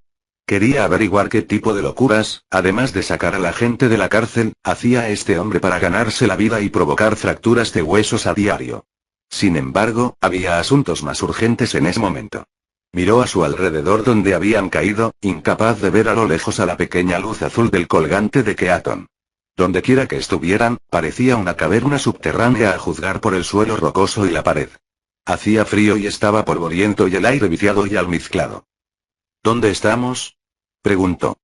Quería averiguar qué tipo de locuras, además de sacar a la gente de la cárcel, hacía este hombre para ganarse la vida y provocar fracturas de huesos a diario. Sin embargo, había asuntos más urgentes en ese momento. Miró a su alrededor donde habían caído, incapaz de ver a lo lejos a la pequeña luz azul del colgante de Keaton. Dondequiera que estuvieran, parecía una caverna subterránea a juzgar por el suelo rocoso y la pared. Hacía frío y estaba polvoriento y el aire viciado y almizclado. ¿Dónde estamos?, preguntó.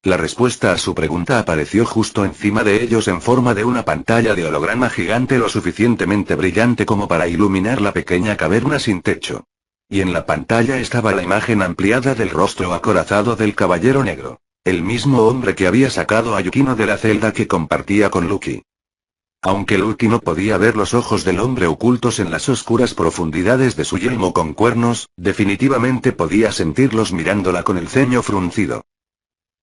La respuesta a su pregunta apareció justo encima de ellos en forma de una pantalla de holograma gigante lo suficientemente brillante como para iluminar la pequeña caverna sin techo. Y en la pantalla estaba la imagen ampliada del rostro acorazado del Caballero Negro. El mismo hombre que había sacado a Yukino de la celda que compartía con Lucky. Aunque Lucky no podía ver los ojos del hombre ocultos en las oscuras profundidades de su yelmo con cuernos, definitivamente podía sentirlos mirándola con el ceño fruncido.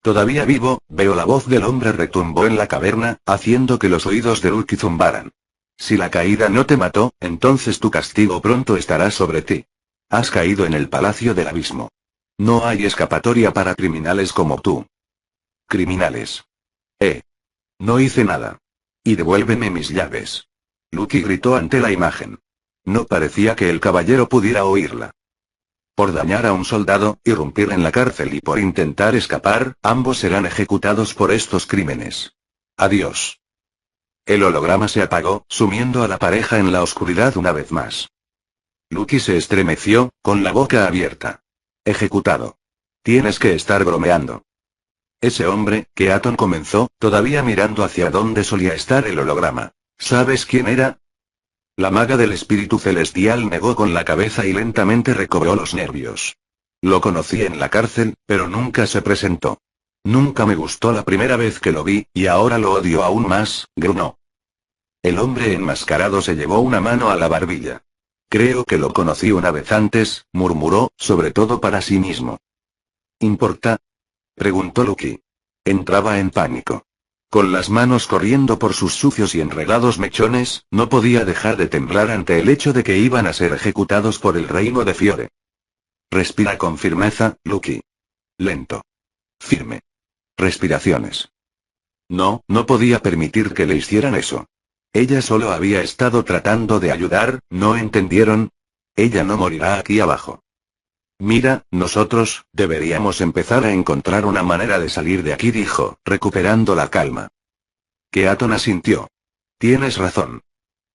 Todavía vivo, veo la voz del hombre retumbó en la caverna, haciendo que los oídos de Lucky zumbaran. Si la caída no te mató, entonces tu castigo pronto estará sobre ti. Has caído en el palacio del abismo. No hay escapatoria para criminales como tú. Criminales. No hice nada. Y devuélveme mis llaves. Lucky gritó ante la imagen. No parecía que el caballero pudiera oírla. Por dañar a un soldado, irrumpir en la cárcel y por intentar escapar, ambos serán ejecutados por estos crímenes. Adiós. El holograma se apagó, sumiendo a la pareja en la oscuridad una vez más. Lucky se estremeció, con la boca abierta. Ejecutado. Tienes que estar bromeando. Ese hombre, Keaton comenzó, todavía mirando hacia donde solía estar el holograma. ¿Sabes quién era? La maga del espíritu celestial negó con la cabeza y lentamente recobró los nervios. Lo conocí en la cárcel, pero nunca se presentó. Nunca me gustó la primera vez que lo vi, y ahora lo odio aún más, gruñó. El hombre enmascarado se llevó una mano a la barbilla. Creo que lo conocí una vez antes, murmuró, sobre todo para sí mismo. ¿Importa? Preguntó Lucky. Entraba en pánico. Con las manos corriendo por sus sucios y enredados mechones, no podía dejar de temblar ante el hecho de que iban a ser ejecutados por el reino de Fiore. Respira con firmeza, Lucky. Lento. Firme. Respiraciones. No podía permitir que le hicieran eso. Ella solo había estado tratando de ayudar, ¿no entendieron? Ella no morirá aquí abajo. Mira, nosotros, deberíamos empezar a encontrar una manera de salir de aquí, dijo, recuperando la calma. Keaton asintió. Tienes razón.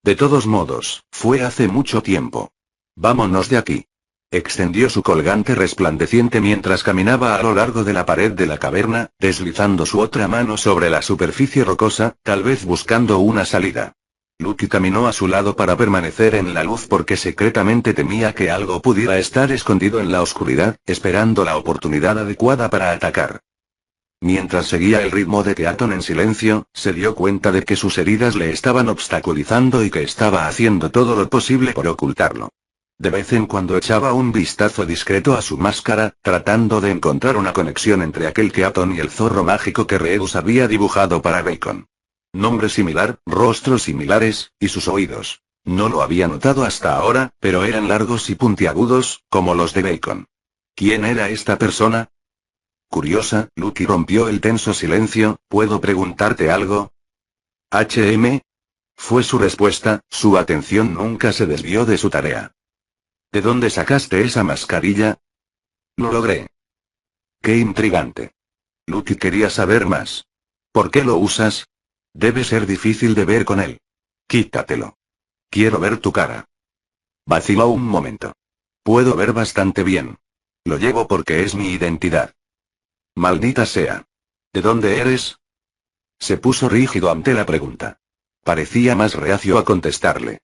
De todos modos, fue hace mucho tiempo. Vámonos de aquí. Extendió su colgante resplandeciente mientras caminaba a lo largo de la pared de la caverna, deslizando su otra mano sobre la superficie rocosa, tal vez buscando una salida. Lucky caminó a su lado para permanecer en la luz porque secretamente temía que algo pudiera estar escondido en la oscuridad, esperando la oportunidad adecuada para atacar. Mientras seguía el ritmo de Keaton en silencio, se dio cuenta de que sus heridas le estaban obstaculizando y que estaba haciendo todo lo posible por ocultarlo. De vez en cuando echaba un vistazo discreto a su máscara, tratando de encontrar una conexión entre aquel Keaton y el zorro mágico que Reus había dibujado para Bacon. Nombre similar, rostros similares, y sus oídos. No lo había notado hasta ahora, pero eran largos y puntiagudos, como los de Bacon. ¿Quién era esta persona? Curiosa, Lucky rompió el tenso silencio, ¿puedo preguntarte algo? ¿HM? Fue su respuesta, su atención nunca se desvió de su tarea. ¿De dónde sacaste esa mascarilla? Lo logré. Qué intrigante. Lucky quería saber más. ¿Por qué lo usas? Debe ser difícil de ver con él. Quítatelo. Quiero ver tu cara. Vaciló un momento. Puedo ver bastante bien. Lo llevo porque es mi identidad. Maldita sea. ¿De dónde eres? Se puso rígido ante la pregunta. Parecía más reacio a contestarle.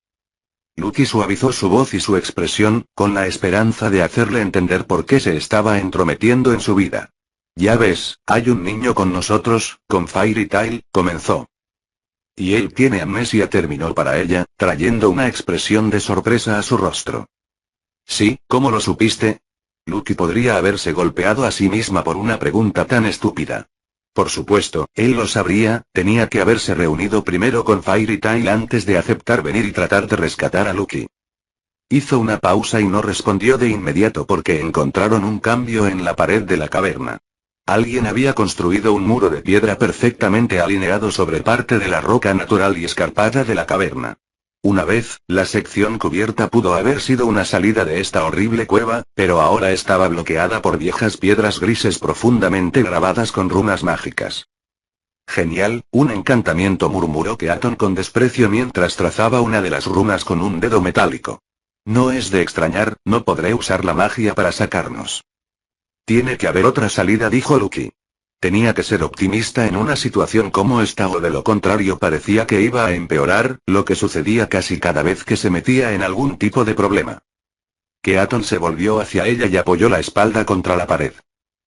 Lucky suavizó su voz y su expresión, con la esperanza de hacerle entender por qué se estaba entrometiendo en su vida. Ya ves, hay un niño con nosotros, con Fairy Tail, comenzó. Y él tiene amnesia, terminó para ella, trayendo una expresión de sorpresa a su rostro. Sí, ¿cómo lo supiste? Lucky podría haberse golpeado a sí misma por una pregunta tan estúpida. Por supuesto, él lo sabría, tenía que haberse reunido primero con Fairy Tail antes de aceptar venir y tratar de rescatar a Lucky. Hizo una pausa y no respondió de inmediato porque encontraron un cambio en la pared de la caverna. Alguien había construido un muro de piedra perfectamente alineado sobre parte de la roca natural y escarpada de la caverna. Una vez, la sección cubierta pudo haber sido una salida de esta horrible cueva, pero ahora estaba bloqueada por viejas piedras grises profundamente grabadas con runas mágicas. Genial, un encantamiento, murmuró Keaton con desprecio mientras trazaba una de las runas con un dedo metálico. No es de extrañar, no podré usar la magia para sacarnos. Tiene que haber otra salida, dijo Lucky. Tenía que ser optimista en una situación como esta o de lo contrario parecía que iba a empeorar, lo que sucedía casi cada vez que se metía en algún tipo de problema. Keaton se volvió hacia ella y apoyó la espalda contra la pared.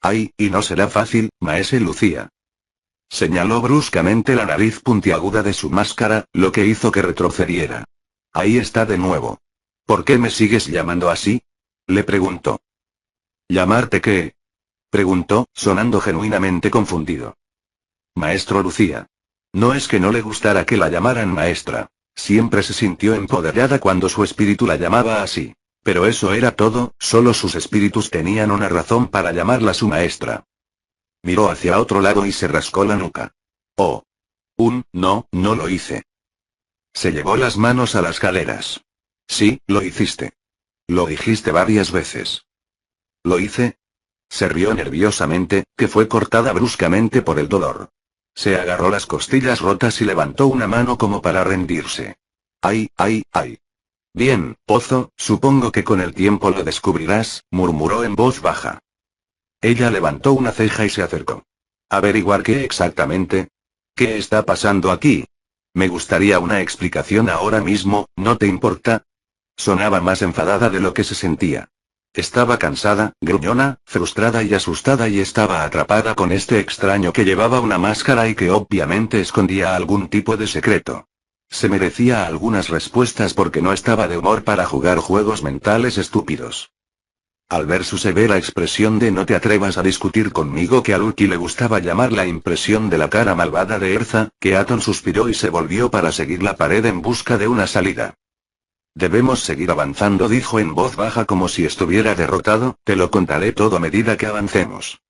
Ay, y no será fácil, maese Lucía. Señaló bruscamente la nariz puntiaguda de su máscara, lo que hizo que retrocediera. Ahí está de nuevo. ¿Por qué me sigues llamando así? Le preguntó. ¿Llamarte qué? Preguntó, sonando genuinamente confundido. Maestro Lucía. No es que no le gustara que la llamaran maestra. Siempre se sintió empoderada cuando su espíritu la llamaba así. Pero eso era todo, solo sus espíritus tenían una razón para llamarla su maestra. Miró hacia otro lado y se rascó la nuca. Oh. No, no lo hice. Se llevó las manos a las caderas. Sí, lo hiciste. Lo dijiste varias veces. ¿Lo hice? Se rió nerviosamente, que fue cortada bruscamente por el dolor. Se agarró las costillas rotas y levantó una mano como para rendirse. ¡Ay, ay, ay! Bien, Pozo, supongo que con el tiempo lo descubrirás, murmuró en voz baja. Ella levantó una ceja y se acercó. ¿Averiguar qué exactamente? ¿Qué está pasando aquí? Me gustaría una explicación ahora mismo, ¿no te importa? Sonaba más enfadada de lo que se sentía. Estaba cansada, gruñona, frustrada y asustada y estaba atrapada con este extraño que llevaba una máscara y que obviamente escondía algún tipo de secreto. Se merecía algunas respuestas porque no estaba de humor para jugar juegos mentales estúpidos. Al ver su severa expresión de no te atrevas a discutir conmigo, que a Lucky le gustaba llamar la impresión de la cara malvada de Erza, Keaton suspiró y se volvió para seguir la pared en busca de una salida. Debemos seguir avanzando, dijo en voz baja como si estuviera derrotado, te lo contaré todo a medida que avancemos.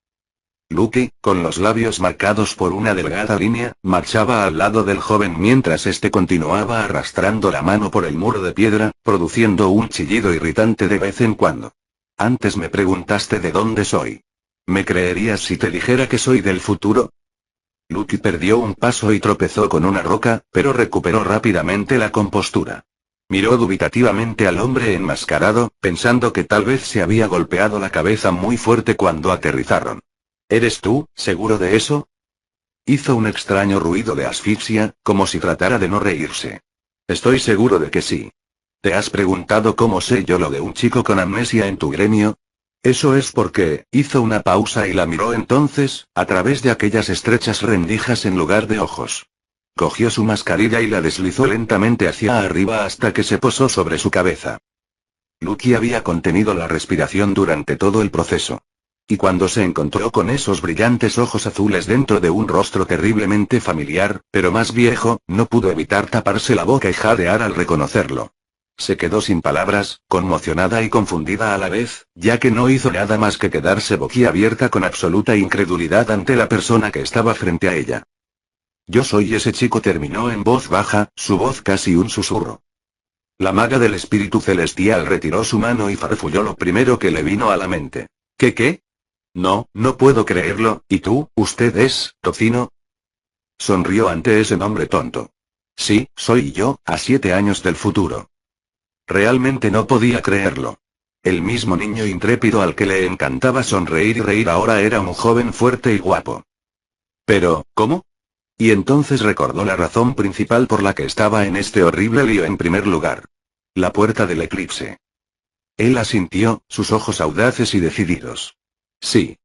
Lucky, con los labios marcados por una delgada línea, marchaba al lado del joven mientras este continuaba arrastrando la mano por el muro de piedra, produciendo un chillido irritante de vez en cuando. Antes me preguntaste de dónde soy. ¿Me creerías si te dijera que soy del futuro? Lucky perdió un paso y tropezó con una roca, pero recuperó rápidamente la compostura. Miró dubitativamente al hombre enmascarado, pensando que tal vez se había golpeado la cabeza muy fuerte cuando aterrizaron. ¿Eres tú, seguro de eso? Hizo un extraño ruido de asfixia, como si tratara de no reírse. Estoy seguro de que sí. ¿Te has preguntado cómo sé yo lo de un chico con amnesia en tu gremio? Eso es porque, hizo una pausa y la miró entonces, a través de aquellas estrechas rendijas en lugar de ojos. Cogió su mascarilla y la deslizó lentamente hacia arriba hasta que se posó sobre su cabeza. Lucky había contenido la respiración durante todo el proceso. Y cuando se encontró con esos brillantes ojos azules dentro de un rostro terriblemente familiar, pero más viejo, no pudo evitar taparse la boca y jadear al reconocerlo. Se quedó sin palabras, conmocionada y confundida a la vez, ya que no hizo nada más que quedarse boquiabierta con absoluta incredulidad ante la persona que estaba frente a ella. Yo soy ese chico, terminó en voz baja, su voz casi un susurro. La maga del espíritu celestial retiró su mano y farfulló lo primero que le vino a la mente. ¿Qué? No, no puedo creerlo, ¿y tú, usted es, Tocino? Sonrió ante ese nombre tonto. Sí, soy yo, a 7 años del futuro. Realmente no podía creerlo. El mismo niño intrépido al que le encantaba sonreír y reír ahora era un joven fuerte y guapo. Pero, ¿cómo? Y entonces recordó la razón principal por la que estaba en este horrible lío en primer lugar. La puerta del eclipse. Él asintió, sus ojos audaces y decididos. Sí.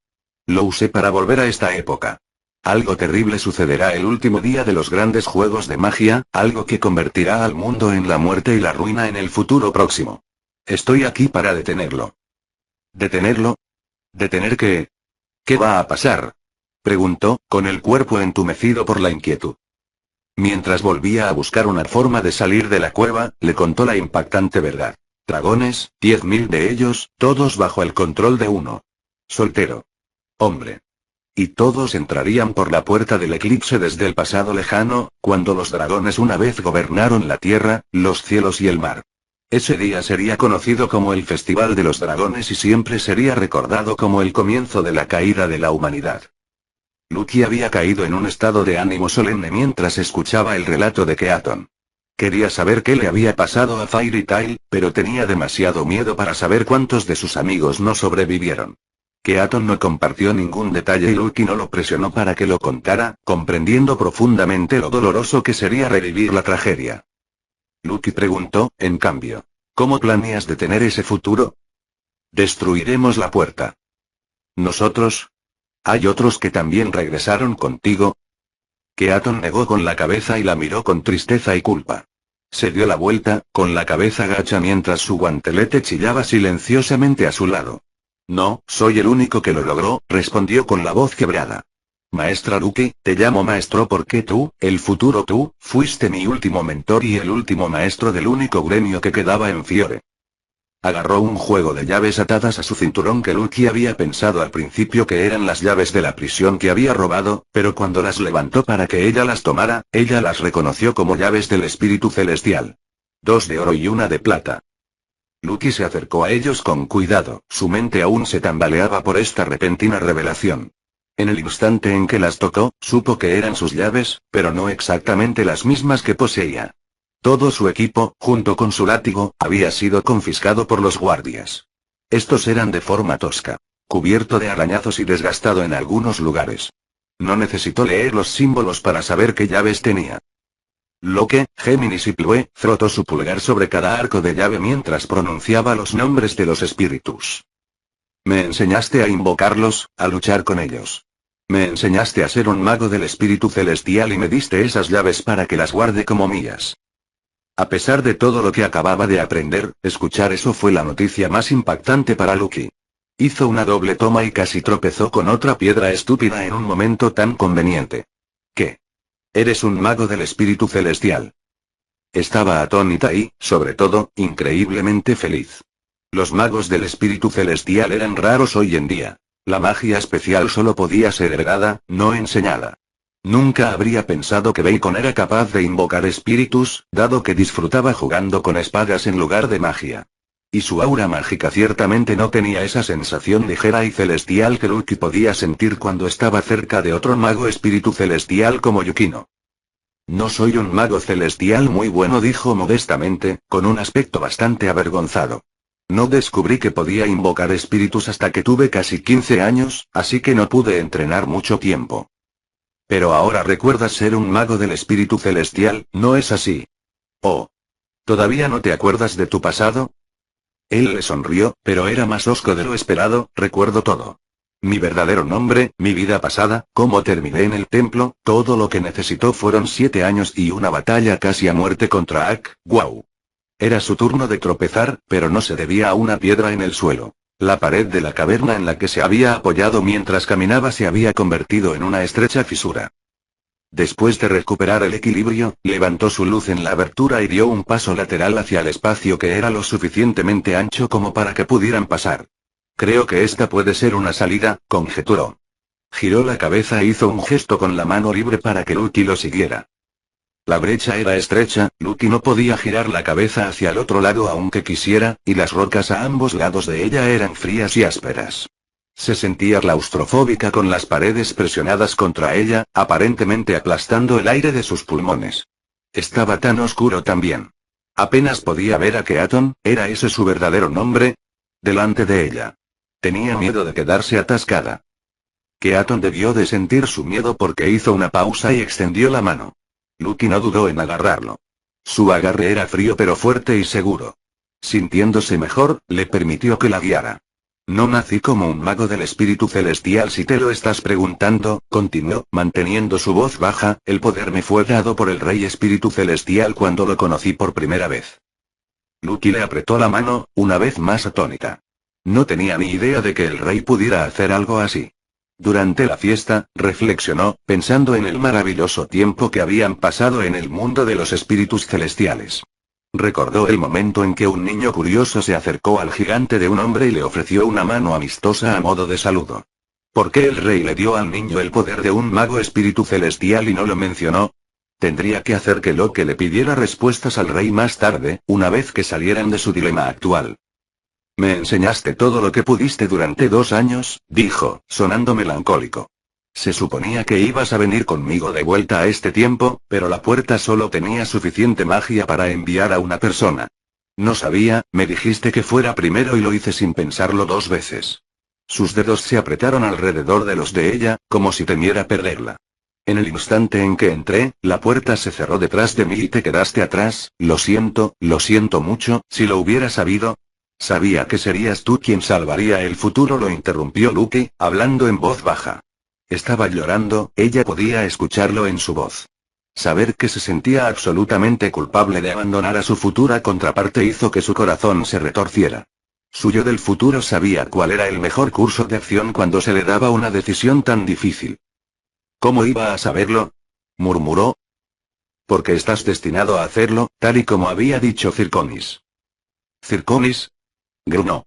Lo usé para volver a esta época. Algo terrible sucederá el último día de los grandes juegos de magia, algo que convertirá al mundo en la muerte y la ruina en el futuro próximo. Estoy aquí para detenerlo. ¿Detenerlo? ¿Detener qué? ¿Qué va a pasar? Preguntó, con el cuerpo entumecido por la inquietud. Mientras volvía a buscar una forma de salir de la cueva, le contó la impactante verdad. Dragones, 10.000 de ellos, todos bajo el control de uno. Soltero. Hombre. Y todos entrarían por la puerta del eclipse desde el pasado lejano, cuando los dragones una vez gobernaron la tierra, los cielos y el mar. Ese día sería conocido como el Festival de los Dragones y siempre sería recordado como el comienzo de la caída de la humanidad. Lucky había caído en un estado de ánimo solemne mientras escuchaba el relato de Keaton. Quería saber qué le había pasado a Fairy Tail, pero tenía demasiado miedo para saber cuántos de sus amigos no sobrevivieron. Keaton no compartió ningún detalle y Lucky no lo presionó para que lo contara, comprendiendo profundamente lo doloroso que sería revivir la tragedia. Lucky preguntó, en cambio, ¿cómo planeas detener ese futuro? Destruiremos la puerta. ¿Nosotros? ¿Hay otros que también regresaron contigo? Keaton negó con la cabeza y la miró con tristeza y culpa. Se dio la vuelta, con la cabeza gacha mientras su guantelete chillaba silenciosamente a su lado. No, soy el único que lo logró, respondió con la voz quebrada. Maestra Lucky, te llamo maestro porque tú, el futuro tú, fuiste mi último mentor y el último maestro del único gremio que quedaba en Fiore. Agarró un juego de llaves atadas a su cinturón que Lucky había pensado al principio que eran las llaves de la prisión que había robado, pero cuando las levantó para que ella las tomara, ella las reconoció como llaves del espíritu celestial. 2 de oro y 1 de plata. Lucky se acercó a ellos con cuidado, su mente aún se tambaleaba por esta repentina revelación. En el instante en que las tocó, supo que eran sus llaves, pero no exactamente las mismas que poseía. Todo su equipo, junto con su látigo, había sido confiscado por los guardias. Estos eran de forma tosca, cubierto de arañazos y desgastado en algunos lugares. No necesitó leer los símbolos para saber qué llaves tenía. Loke, Géminis y Plue, frotó su pulgar sobre cada arco de llave mientras pronunciaba los nombres de los espíritus. Me enseñaste a invocarlos, a luchar con ellos. Me enseñaste a ser un mago del espíritu celestial y me diste esas llaves para que las guarde como mías. A pesar de todo lo que acababa de aprender, escuchar eso fue la noticia más impactante para Lucky. Hizo una doble toma y casi tropezó con otra piedra estúpida en un momento tan conveniente. ¿Qué? Eres un mago del espíritu celestial. Estaba atónita y, sobre todo, increíblemente feliz. Los magos del espíritu celestial eran raros hoy en día. La magia especial solo podía ser heredada, no enseñada. Nunca habría pensado que Bacon era capaz de invocar espíritus, dado que disfrutaba jugando con espadas en lugar de magia. Y su aura mágica ciertamente no tenía esa sensación ligera y celestial que Lucky podía sentir cuando estaba cerca de otro mago espíritu celestial como Yukino. No soy un mago celestial muy bueno, dijo modestamente, con un aspecto bastante avergonzado. No descubrí que podía invocar espíritus hasta que tuve casi 15 años, así que no pude entrenar mucho tiempo. Pero ahora recuerdas ser un mago del espíritu celestial, ¿no es así? Oh. ¿Todavía no te acuerdas de tu pasado? Él le sonrió, pero era más hosco de lo esperado. Recuerdo todo. Mi verdadero nombre, mi vida pasada, cómo terminé en el templo, todo lo que necesitó fueron 7 años y una batalla casi a muerte contra Ak, Wow. Era su turno de tropezar, pero no se debía a una piedra en el suelo. La pared de la caverna en la que se había apoyado mientras caminaba se había convertido en una estrecha fisura. Después de recuperar el equilibrio, levantó su luz en la abertura y dio un paso lateral hacia el espacio que era lo suficientemente ancho como para que pudieran pasar. Creo que esta puede ser una salida, conjeturó. Giró la cabeza e hizo un gesto con la mano libre para que Lucky lo siguiera. La brecha era estrecha, Lucky no podía girar la cabeza hacia el otro lado aunque quisiera, y las rocas a ambos lados de ella eran frías y ásperas. Se sentía claustrofóbica con las paredes presionadas contra ella, aparentemente aplastando el aire de sus pulmones. Estaba tan oscuro también. Apenas podía ver a Keaton, ¿era ese su verdadero nombre? Delante de ella. Tenía miedo de quedarse atascada. Keaton debió de sentir su miedo porque hizo una pausa y extendió la mano. Lucky no dudó en agarrarlo. Su agarre era frío pero fuerte y seguro. Sintiéndose mejor, le permitió que la guiara. No nací como un mago del espíritu celestial si te lo estás preguntando, continuó, manteniendo su voz baja, el poder me fue dado por el rey espíritu celestial cuando lo conocí por primera vez. Lucky le apretó la mano, una vez más atónita. No tenía ni idea de que el rey pudiera hacer algo así. Durante la fiesta, reflexionó, pensando en el maravilloso tiempo que habían pasado en el mundo de los espíritus celestiales. Recordó el momento en que un niño curioso se acercó al gigante de un hombre y le ofreció una mano amistosa a modo de saludo. ¿Por qué el rey le dio al niño el poder de un mago espíritu celestial y no lo mencionó? Tendría que hacer que Loke le pidiera respuestas al rey más tarde, una vez que salieran de su dilema actual. Me enseñaste todo lo que pudiste durante 2 años, dijo, sonando melancólico. Se suponía que ibas a venir conmigo de vuelta a este tiempo, pero la puerta solo tenía suficiente magia para enviar a una persona. No sabía, me dijiste que fuera primero y lo hice sin pensarlo 2 veces. Sus dedos se apretaron alrededor de los de ella, como si temiera perderla. En el instante en que entré, la puerta se cerró detrás de mí y te quedaste atrás. Lo siento mucho, si lo hubiera sabido. Sabía que serías tú quien salvaría el futuro, lo interrumpió Lucky, hablando en voz baja. Estaba llorando, ella podía escucharlo en su voz. Saber que se sentía absolutamente culpable de abandonar a su futura contraparte hizo que su corazón se retorciera. Su yo del futuro sabía cuál era el mejor curso de acción cuando se le daba una decisión tan difícil. ¿Cómo iba a saberlo?, murmuró. Porque estás destinado a hacerlo, tal y como había dicho Circonis. ¿Circonis?, gruñó.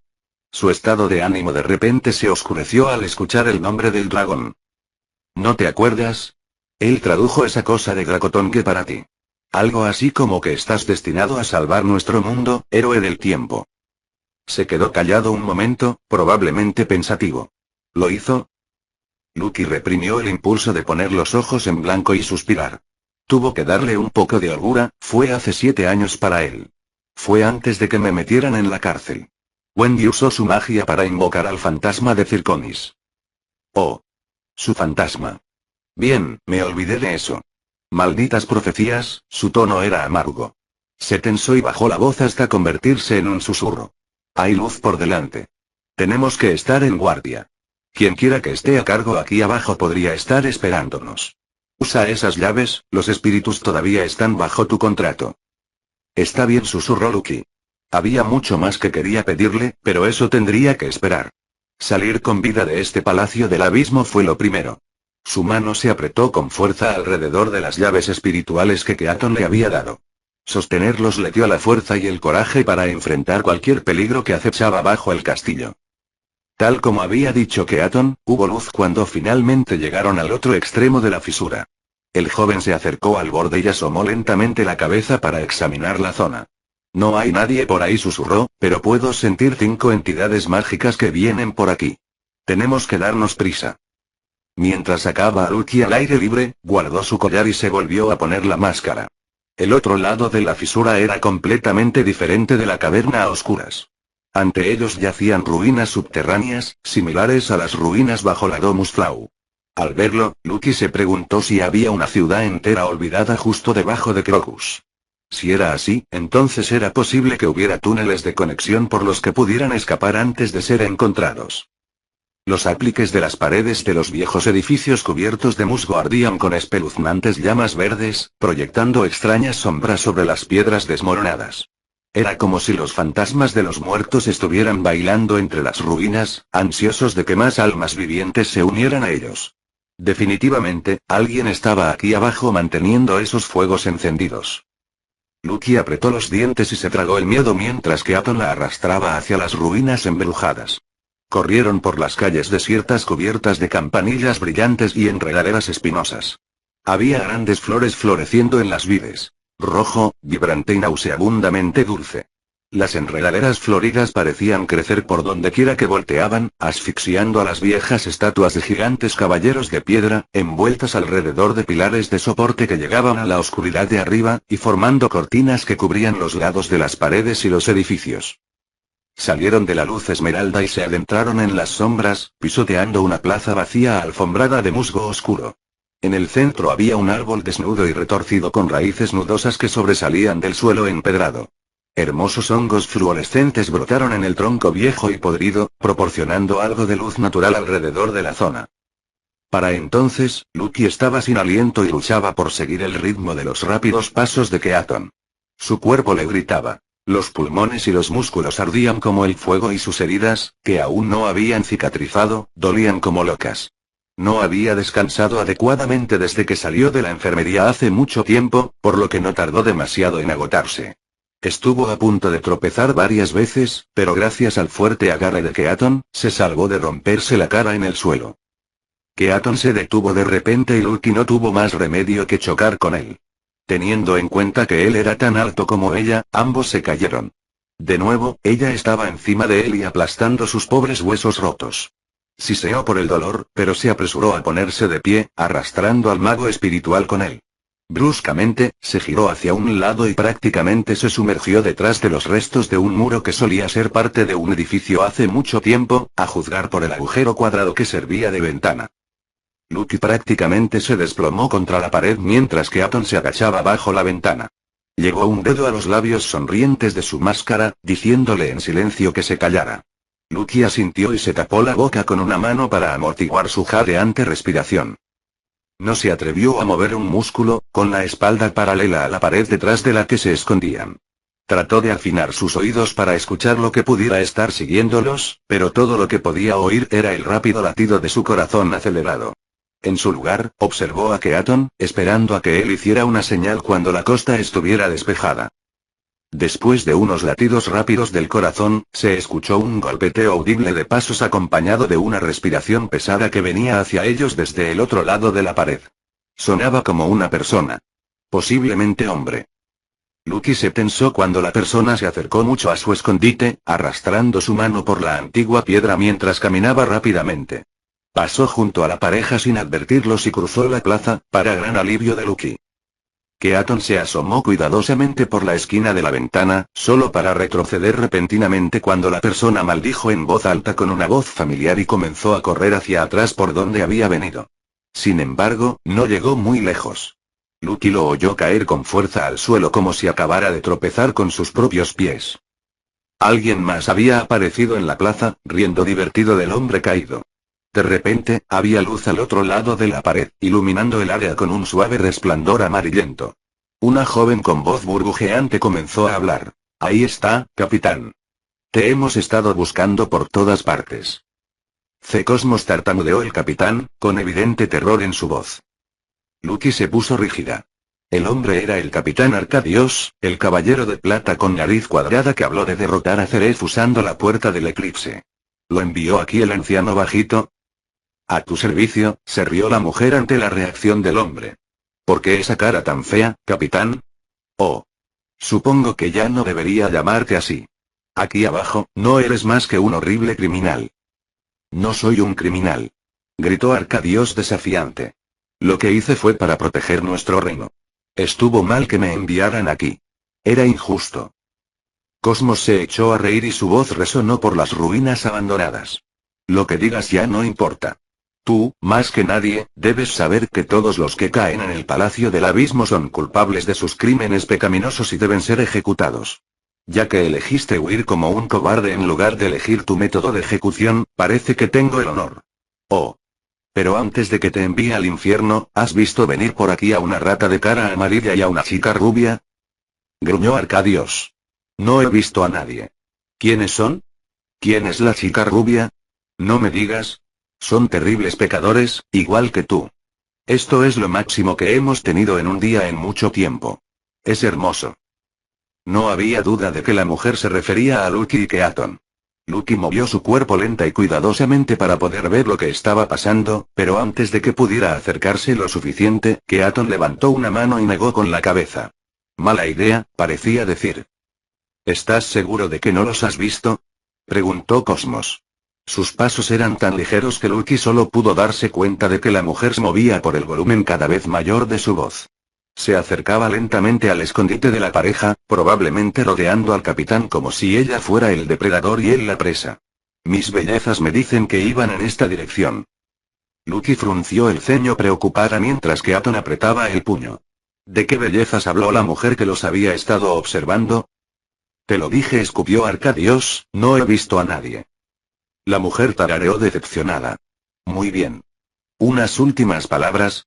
Su estado de ánimo de repente se oscureció al escuchar el nombre del dragón. ¿No te acuerdas? Él tradujo esa cosa de Gracotonque para ti. Algo así como que estás destinado a salvar nuestro mundo, héroe del tiempo. Se quedó callado un momento, probablemente pensativo. ¿Lo hizo? Lucky reprimió el impulso de poner los ojos en blanco y suspirar. Tuvo que darle un poco de holgura, fue hace 7 años para él. Fue antes de que me metieran en la cárcel. Wendy usó su magia para invocar al fantasma de Circonis. Oh. Su fantasma. Bien, me olvidé de eso. Malditas profecías, su tono era amargo. Se tensó y bajó la voz hasta convertirse en un susurro. Hay luz por delante. Tenemos que estar en guardia. Quien quiera que esté a cargo aquí abajo podría estar esperándonos. Usa esas llaves, los espíritus todavía están bajo tu contrato. Está bien, susurró Lucky. Había mucho más que quería pedirle, pero eso tendría que esperar. Salir con vida de este palacio del abismo fue lo primero. Su mano se apretó con fuerza alrededor de las llaves espirituales que Keaton le había dado. Sostenerlos le dio la fuerza y el coraje para enfrentar cualquier peligro que acechaba bajo el castillo. Tal como había dicho Keaton, hubo luz cuando finalmente llegaron al otro extremo de la fisura. El joven se acercó al borde y asomó lentamente la cabeza para examinar la zona. No hay nadie por ahí, susurró, pero puedo sentir 5 entidades mágicas que vienen por aquí. Tenemos que darnos prisa. Mientras sacaba a Lucky al aire libre, guardó su collar y se volvió a poner la máscara. El otro lado de la fisura era completamente diferente de la caverna a oscuras. Ante ellos yacían ruinas subterráneas, similares a las ruinas bajo la Domus Flau. Al verlo, Lucky se preguntó si había una ciudad entera olvidada justo debajo de Crocus. Si era así, entonces era posible que hubiera túneles de conexión por los que pudieran escapar antes de ser encontrados. Los apliques de las paredes de los viejos edificios cubiertos de musgo ardían con espeluznantes llamas verdes, proyectando extrañas sombras sobre las piedras desmoronadas. Era como si los fantasmas de los muertos estuvieran bailando entre las ruinas, ansiosos de que más almas vivientes se unieran a ellos. Definitivamente, alguien estaba aquí abajo manteniendo esos fuegos encendidos. Lucky apretó los dientes y se tragó el miedo mientras Keaton la arrastraba hacia las ruinas embrujadas. Corrieron por las calles desiertas cubiertas de campanillas brillantes y enredaderas espinosas. Había grandes flores floreciendo en las vides. Rojo, vibrante y nauseabundamente dulce. Las enredaderas floridas parecían crecer por donde quiera que volteaban, asfixiando a las viejas estatuas de gigantes caballeros de piedra, envueltas alrededor de pilares de soporte que llegaban a la oscuridad de arriba, y formando cortinas que cubrían los lados de las paredes y los edificios. Salieron de la luz esmeralda y se adentraron en las sombras, pisoteando una plaza vacía alfombrada de musgo oscuro. En el centro había un árbol desnudo y retorcido con raíces nudosas que sobresalían del suelo empedrado. Hermosos hongos fluorescentes brotaron en el tronco viejo y podrido, proporcionando algo de luz natural alrededor de la zona. Para entonces, Lucky estaba sin aliento y luchaba por seguir el ritmo de los rápidos pasos de Keaton. Su cuerpo le gritaba. Los pulmones y los músculos ardían como el fuego y sus heridas, que aún no habían cicatrizado, dolían como locas. No había descansado adecuadamente desde que salió de la enfermería hace mucho tiempo, por lo que no tardó demasiado en agotarse. Estuvo a punto de tropezar varias veces, pero gracias al fuerte agarre de Keaton, se salvó de romperse la cara en el suelo. Keaton se detuvo de repente y Lucky no tuvo más remedio que chocar con él. Teniendo en cuenta que él era tan alto como ella, ambos se cayeron. De nuevo, ella estaba encima de él y aplastando sus pobres huesos rotos. Siseó por el dolor, pero se apresuró a ponerse de pie, arrastrando al mago espiritual con él. Bruscamente, se giró hacia un lado y prácticamente se sumergió detrás de los restos de un muro que solía ser parte de un edificio hace mucho tiempo, a juzgar por el agujero cuadrado que servía de ventana. Lucky prácticamente se desplomó contra la pared mientras que Keaton se agachaba bajo la ventana. Llegó un dedo a los labios sonrientes de su máscara, diciéndole en silencio que se callara. Lucky asintió y se tapó la boca con una mano para amortiguar su jadeante respiración. No se atrevió a mover un músculo, con la espalda paralela a la pared detrás de la que se escondían. Trató de afinar sus oídos para escuchar lo que pudiera estar siguiéndolos, pero todo lo que podía oír era el rápido latido de su corazón acelerado. En su lugar, observó a Keaton, esperando a que él hiciera una señal cuando la costa estuviera despejada. Después de unos latidos rápidos del corazón, se escuchó un golpeteo audible de pasos acompañado de una respiración pesada que venía hacia ellos desde el otro lado de la pared. Sonaba como una persona. Posiblemente hombre. Lucky se tensó cuando la persona se acercó mucho a su escondite, arrastrando su mano por la antigua piedra mientras caminaba rápidamente. Pasó junto a la pareja sin advertirlos y cruzó la plaza, para gran alivio de Lucky. Keaton se asomó cuidadosamente por la esquina de la ventana, solo para retroceder repentinamente cuando la persona maldijo en voz alta con una voz familiar y comenzó a correr hacia atrás por donde había venido. Sin embargo, no llegó muy lejos. Lucky lo oyó caer con fuerza al suelo como si acabara de tropezar con sus propios pies. Alguien más había aparecido en la plaza, riendo divertido del hombre caído. De repente, había luz al otro lado de la pared, iluminando el área con un suave resplandor amarillento. Una joven con voz burbujeante comenzó a hablar. Ahí está, capitán. Te hemos estado buscando por todas partes. Cosmos tartamudeó el capitán, con evidente terror en su voz. Lucky se puso rígida. El hombre era el capitán Arcadios, el caballero de plata con nariz cuadrada que habló de derrotar a Ceref usando la puerta del eclipse. ¿Lo envió aquí el anciano bajito? A tu servicio, se rió la mujer ante la reacción del hombre. ¿Por qué esa cara tan fea, capitán? Oh. Supongo que ya no debería llamarte así. Aquí abajo, no eres más que un horrible criminal. No soy un criminal. Gritó Arcadios desafiante. Lo que hice fue para proteger nuestro reino. Estuvo mal que me enviaran aquí. Era injusto. Cosmos se echó a reír y su voz resonó por las ruinas abandonadas. Lo que digas ya no importa. Tú, más que nadie, debes saber que todos los que caen en el Palacio del Abismo son culpables de sus crímenes pecaminosos y deben ser ejecutados. Ya que elegiste huir como un cobarde en lugar de elegir tu método de ejecución, parece que tengo el honor. Oh. Pero antes de que te envíe al infierno, ¿has visto venir por aquí a una rata de cara amarilla y a una chica rubia? Gruñó Arcadios. No he visto a nadie. ¿Quiénes son? ¿Quién es la chica rubia? No me digas. Son terribles pecadores, igual que tú. Esto es lo máximo que hemos tenido en un día en mucho tiempo. Es hermoso. No había duda de que la mujer se refería a Lucky y Keaton. Lucky movió su cuerpo lenta y cuidadosamente para poder ver lo que estaba pasando, pero antes de que pudiera acercarse lo suficiente, Keaton levantó una mano y negó con la cabeza. Mala idea, parecía decir. ¿Estás seguro de que no los has visto? Preguntó Cosmos. Sus pasos eran tan ligeros que Lucky solo pudo darse cuenta de que la mujer se movía por el volumen cada vez mayor de su voz. Se acercaba lentamente al escondite de la pareja, probablemente rodeando al capitán como si ella fuera el depredador y él la presa. Mis bellezas me dicen que iban en esta dirección. Lucky frunció el ceño preocupada mientras que Keaton apretaba el puño. ¿De qué bellezas habló la mujer que los había estado observando? Te lo dije, escupió Arcadios, no he visto a nadie. La mujer tarareó decepcionada. Muy bien. ¿Unas últimas palabras?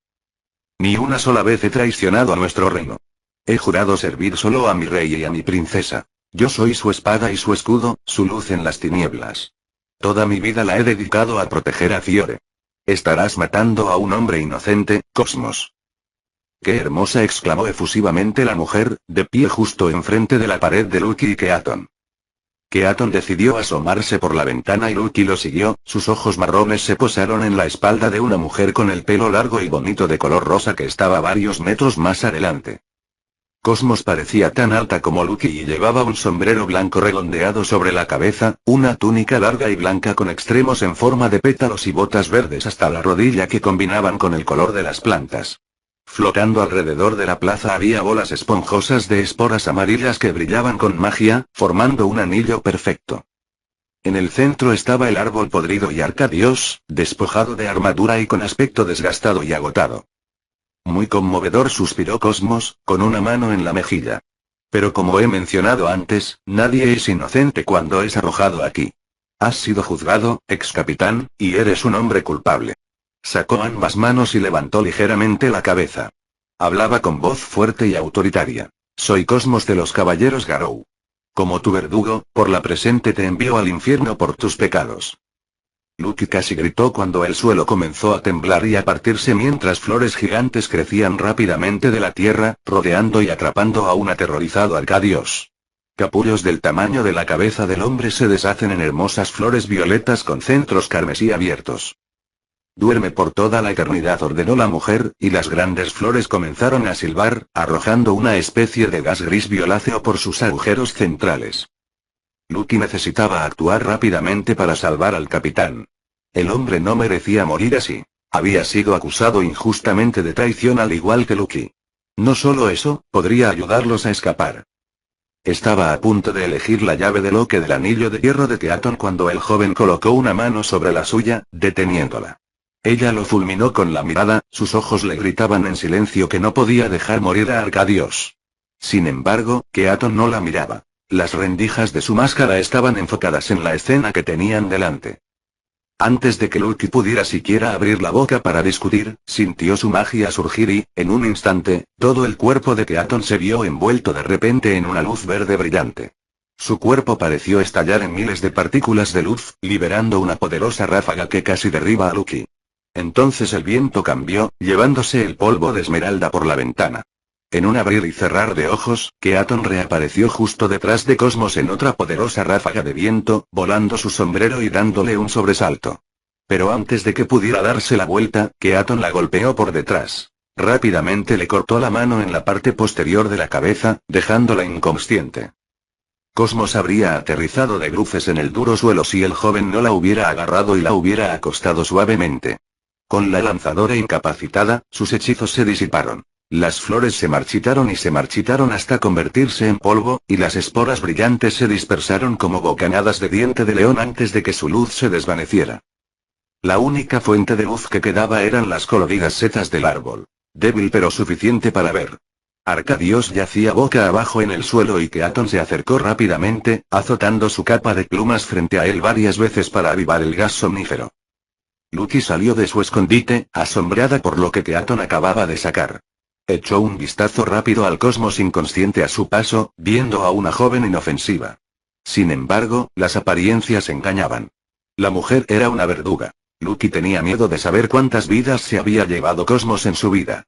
Ni una sola vez he traicionado a nuestro reino. He jurado servir solo a mi rey y a mi princesa. Yo soy su espada y su escudo, su luz en las tinieblas. Toda mi vida la he dedicado a proteger a Fiore. Estarás matando a un hombre inocente, Cosmos. ¡Qué hermosa!, exclamó efusivamente la mujer, de pie justo enfrente de la pared de Lucky y Keaton. Keaton decidió asomarse por la ventana y Lucky lo siguió, sus ojos marrones se posaron en la espalda de una mujer con el pelo largo y bonito de color rosa que estaba varios metros más adelante. Cosmos parecía tan alta como Lucky y llevaba un sombrero blanco redondeado sobre la cabeza, una túnica larga y blanca con extremos en forma de pétalos y botas verdes hasta la rodilla que combinaban con el color de las plantas. Flotando alrededor de la plaza había bolas esponjosas de esporas amarillas que brillaban con magia, formando un anillo perfecto. En el centro estaba el árbol podrido y Arcadios, despojado de armadura y con aspecto desgastado y agotado. Muy conmovedor, suspiró Cosmos, con una mano en la mejilla. Pero como he mencionado antes, nadie es inocente cuando es arrojado aquí. Has sido juzgado, ex capitán, y eres un hombre culpable. Sacó ambas manos y levantó ligeramente la cabeza. Hablaba con voz fuerte y autoritaria. Soy Cosmos de los Caballeros Garou. Como tu verdugo, por la presente te envío al infierno por tus pecados. Lucky casi gritó cuando el suelo comenzó a temblar y a partirse mientras flores gigantes crecían rápidamente de la tierra, rodeando y atrapando a un aterrorizado Arcadios. Capullos del tamaño de la cabeza del hombre se deshacen en hermosas flores violetas con centros carmesí abiertos. Duerme por toda la eternidad, ordenó la mujer, y las grandes flores comenzaron a silbar, arrojando una especie de gas gris violáceo por sus agujeros centrales. Lucky necesitaba actuar rápidamente para salvar al capitán. El hombre no merecía morir así. Había sido acusado injustamente de traición al igual que Lucky. No solo eso, podría ayudarlos a escapar. Estaba a punto de elegir la llave de loque del anillo de hierro de Keaton cuando el joven colocó una mano sobre la suya, deteniéndola. Ella lo fulminó con la mirada, sus ojos le gritaban en silencio que no podía dejar morir a Arcadios. Sin embargo, Keaton no la miraba. Las rendijas de su máscara estaban enfocadas en la escena que tenían delante. Antes de que Lucky pudiera siquiera abrir la boca para discutir, sintió su magia surgir y, en un instante, todo el cuerpo de Keaton se vio envuelto de repente en una luz verde brillante. Su cuerpo pareció estallar en miles de partículas de luz, liberando una poderosa ráfaga que casi derriba a Lucky. Entonces el viento cambió, llevándose el polvo de esmeralda por la ventana. En un abrir y cerrar de ojos, Keaton reapareció justo detrás de Cosmos en otra poderosa ráfaga de viento, volando su sombrero y dándole un sobresalto. Pero antes de que pudiera darse la vuelta, Keaton la golpeó por detrás. Rápidamente le cortó la mano en la parte posterior de la cabeza, dejándola inconsciente. Cosmos habría aterrizado de bruces en el duro suelo si el joven no la hubiera agarrado y la hubiera acostado suavemente. Con la lanzadora incapacitada, sus hechizos se disiparon. Las flores se marchitaron hasta convertirse en polvo, y las esporas brillantes se dispersaron como bocanadas de diente de león antes de que su luz se desvaneciera. La única fuente de luz que quedaba eran las coloridas setas del árbol. Débil pero suficiente para ver. Arcadios yacía boca abajo en el suelo y Keaton se acercó rápidamente, azotando su capa de plumas frente a él varias veces para avivar el gas somnífero. Lucky salió de su escondite, asombrada por lo que Keaton acababa de sacar. Echó un vistazo rápido al Cosmos inconsciente a su paso, viendo a una joven inofensiva. Sin embargo, las apariencias engañaban. La mujer era una verduga. Lucky tenía miedo de saber cuántas vidas se había llevado Cosmos en su vida.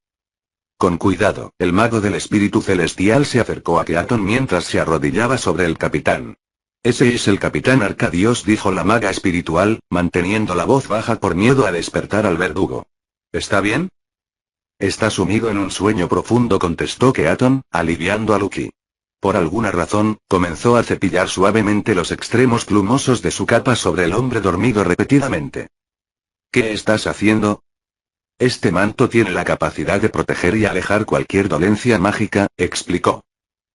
Con cuidado, el mago del espíritu celestial se acercó a Keaton mientras se arrodillaba sobre el capitán. Ese es el capitán Arcadios, dijo la maga espiritual, manteniendo la voz baja por miedo a despertar al verdugo. ¿Está bien? Está sumido en un sueño profundo, contestó Keaton, aliviando a Lucky. Por alguna razón, comenzó a cepillar suavemente los extremos plumosos de su capa sobre el hombre dormido repetidamente. ¿Qué estás haciendo? Este manto tiene la capacidad de proteger y alejar cualquier dolencia mágica, explicó.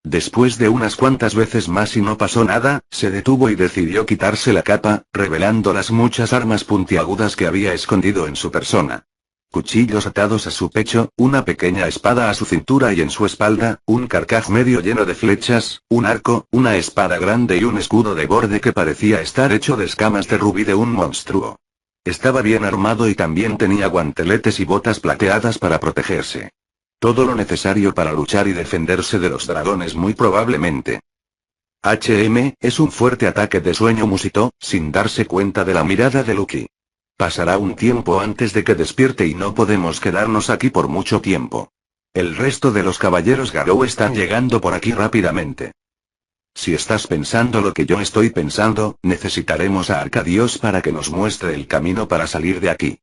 Después de unas cuantas veces más y no pasó nada, se detuvo y decidió quitarse la capa, revelando las muchas armas puntiagudas que había escondido en su persona. Cuchillos atados a su pecho, una pequeña espada a su cintura y en su espalda, un carcaj medio lleno de flechas, un arco, una espada grande y un escudo de borde que parecía estar hecho de escamas de rubí de un monstruo. Estaba bien armado y también tenía guanteletes y botas plateadas para protegerse. Todo lo necesario para luchar y defenderse de los dragones muy probablemente. Es un fuerte ataque de sueño, musitó, sin darse cuenta de la mirada de Lucky. Pasará un tiempo antes de que despierte y no podemos quedarnos aquí por mucho tiempo. El resto de los caballeros Garou están llegando por aquí rápidamente. Si estás pensando lo que yo estoy pensando, necesitaremos a Arcadios para que nos muestre el camino para salir de aquí.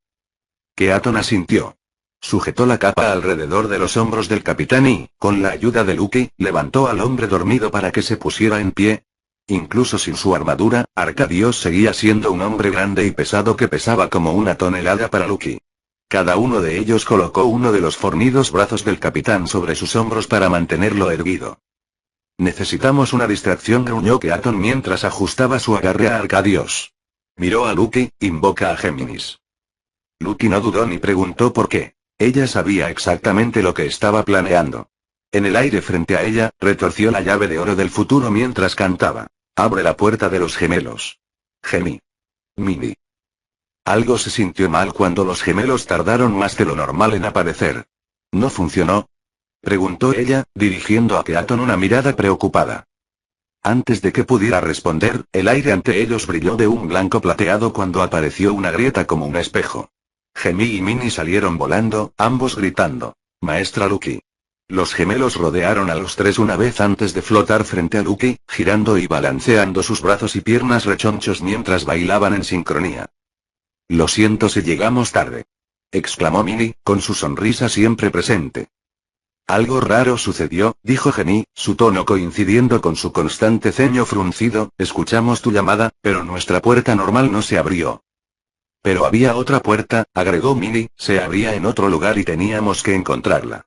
Keaton asintió. Sujetó la capa alrededor de los hombros del capitán y, con la ayuda de Lucky, levantó al hombre dormido para que se pusiera en pie. Incluso sin su armadura, Arcadios seguía siendo un hombre grande y pesado que pesaba como una tonelada para Lucky. Cada uno de ellos colocó uno de los fornidos brazos del capitán sobre sus hombros para mantenerlo erguido. Necesitamos una distracción, gruñó Keaton mientras ajustaba su agarre a Arcadios. Miró a Lucky, invoca a Géminis. Lucky no dudó ni preguntó por qué. Ella sabía exactamente lo que estaba planeando. En el aire frente a ella, retorció la llave de oro del futuro mientras cantaba. Abre la puerta de los gemelos. Gemí. Minnie. Algo se sintió mal cuando los gemelos tardaron más de lo normal en aparecer. ¿No funcionó?, preguntó ella, dirigiendo a Keaton una mirada preocupada. Antes de que pudiera responder, el aire ante ellos brilló de un blanco plateado cuando apareció una grieta como un espejo. Gemí y Minnie salieron volando, ambos gritando: «Maestra Lucky». Los gemelos rodearon a los tres una vez antes de flotar frente a Lucky, girando y balanceando sus brazos y piernas rechonchos mientras bailaban en sincronía. «Lo siento si llegamos tarde», exclamó Minnie, con su sonrisa siempre presente. «Algo raro sucedió», dijo Gemí, su tono coincidiendo con su constante ceño fruncido. «Escuchamos tu llamada, pero nuestra puerta normal no se abrió». «Pero había otra puerta», agregó Minnie, «se abría en otro lugar y teníamos que encontrarla».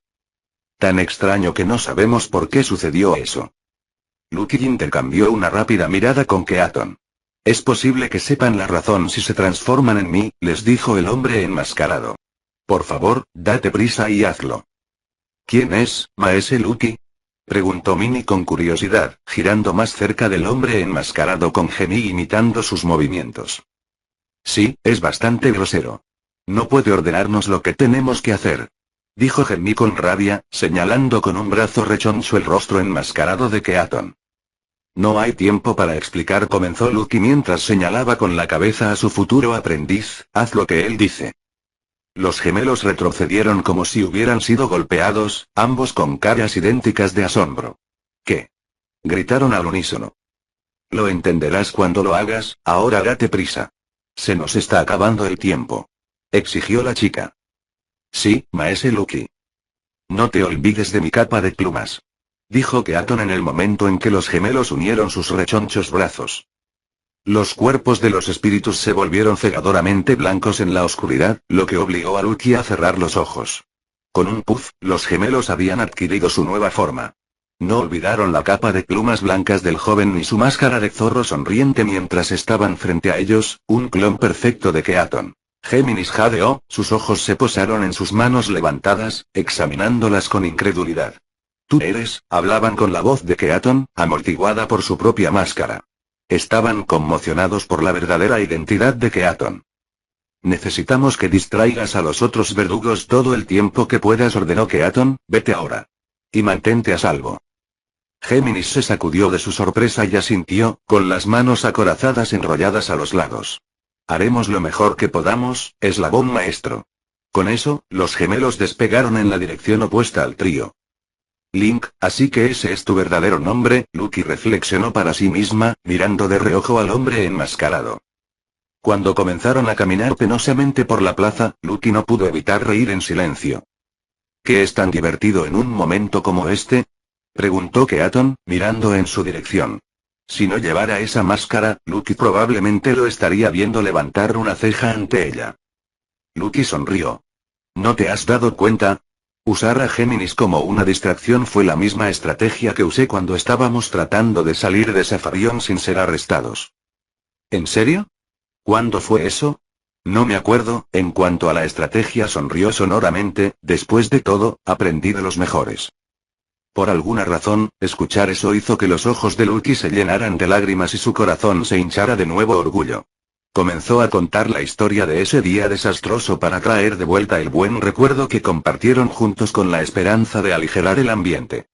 «Tan extraño que no sabemos por qué sucedió eso». Lucky intercambió una rápida mirada con Keaton. «Es posible que sepan la razón si se transforman en mí», les dijo el hombre enmascarado. «Por favor, date prisa y hazlo». «¿Quién es, maese Lucky?», preguntó Minnie con curiosidad, girando más cerca del hombre enmascarado con Gemí imitando sus movimientos. «Sí, es bastante grosero. No puede ordenarnos lo que tenemos que hacer», dijo Gemí con rabia, señalando con un brazo rechoncho el rostro enmascarado de Keaton. «No hay tiempo para explicar», comenzó Lucky mientras señalaba con la cabeza a su futuro aprendiz. «Haz lo que él dice». Los gemelos retrocedieron como si hubieran sido golpeados, ambos con caras idénticas de asombro. «¿Qué?», gritaron al unísono. «Lo entenderás cuando lo hagas, ahora date prisa. Se nos está acabando el tiempo», exigió la chica. «Sí, maese Lucky». «No te olvides de mi capa de plumas», dijo Keaton en el momento en que los gemelos unieron sus rechonchos brazos. Los cuerpos de los espíritus se volvieron cegadoramente blancos en la oscuridad, lo que obligó a Lucky a cerrar los ojos. Con un puff, los gemelos habían adquirido su nueva forma. No olvidaron la capa de plumas blancas del joven ni su máscara de zorro sonriente mientras estaban frente a ellos, un clon perfecto de Keaton. Géminis jadeó, sus ojos se posaron en sus manos levantadas, examinándolas con incredulidad. «¿Tú eres?», hablaban con la voz de Keaton, amortiguada por su propia máscara. Estaban conmocionados por la verdadera identidad de Keaton. «Necesitamos que distraigas a los otros verdugos todo el tiempo que puedas», ordenó Keaton. «Vete ahora. Y mantente a salvo». Géminis se sacudió de su sorpresa y asintió, con las manos acorazadas enrolladas a los lados. «Haremos lo mejor que podamos», eslabó un maestro. Con eso, los gemelos despegaron en la dirección opuesta al trío. «Link, así que ese es tu verdadero nombre», Lucky reflexionó para sí misma, mirando de reojo al hombre enmascarado. Cuando comenzaron a caminar penosamente por la plaza, Lucky no pudo evitar reír en silencio. «¿Qué es tan divertido en un momento como este?», preguntó Keaton, mirando en su dirección. Si no llevara esa máscara, Lucky probablemente lo estaría viendo levantar una ceja ante ella. Lucky sonrió. «¿No te has dado cuenta? Usar a Géminis como una distracción fue la misma estrategia que usé cuando estábamos tratando de salir de Safarión sin ser arrestados». «¿En serio? ¿Cuándo fue eso?». «No me acuerdo». En cuanto a la estrategia, sonrió sonoramente. «Después de todo, aprendí de los mejores». Por alguna razón, escuchar eso hizo que los ojos de Lucky se llenaran de lágrimas y su corazón se hinchara de nuevo orgullo. Comenzó a contar la historia de ese día desastroso para traer de vuelta el buen recuerdo que compartieron juntos con la esperanza de aligerar el ambiente.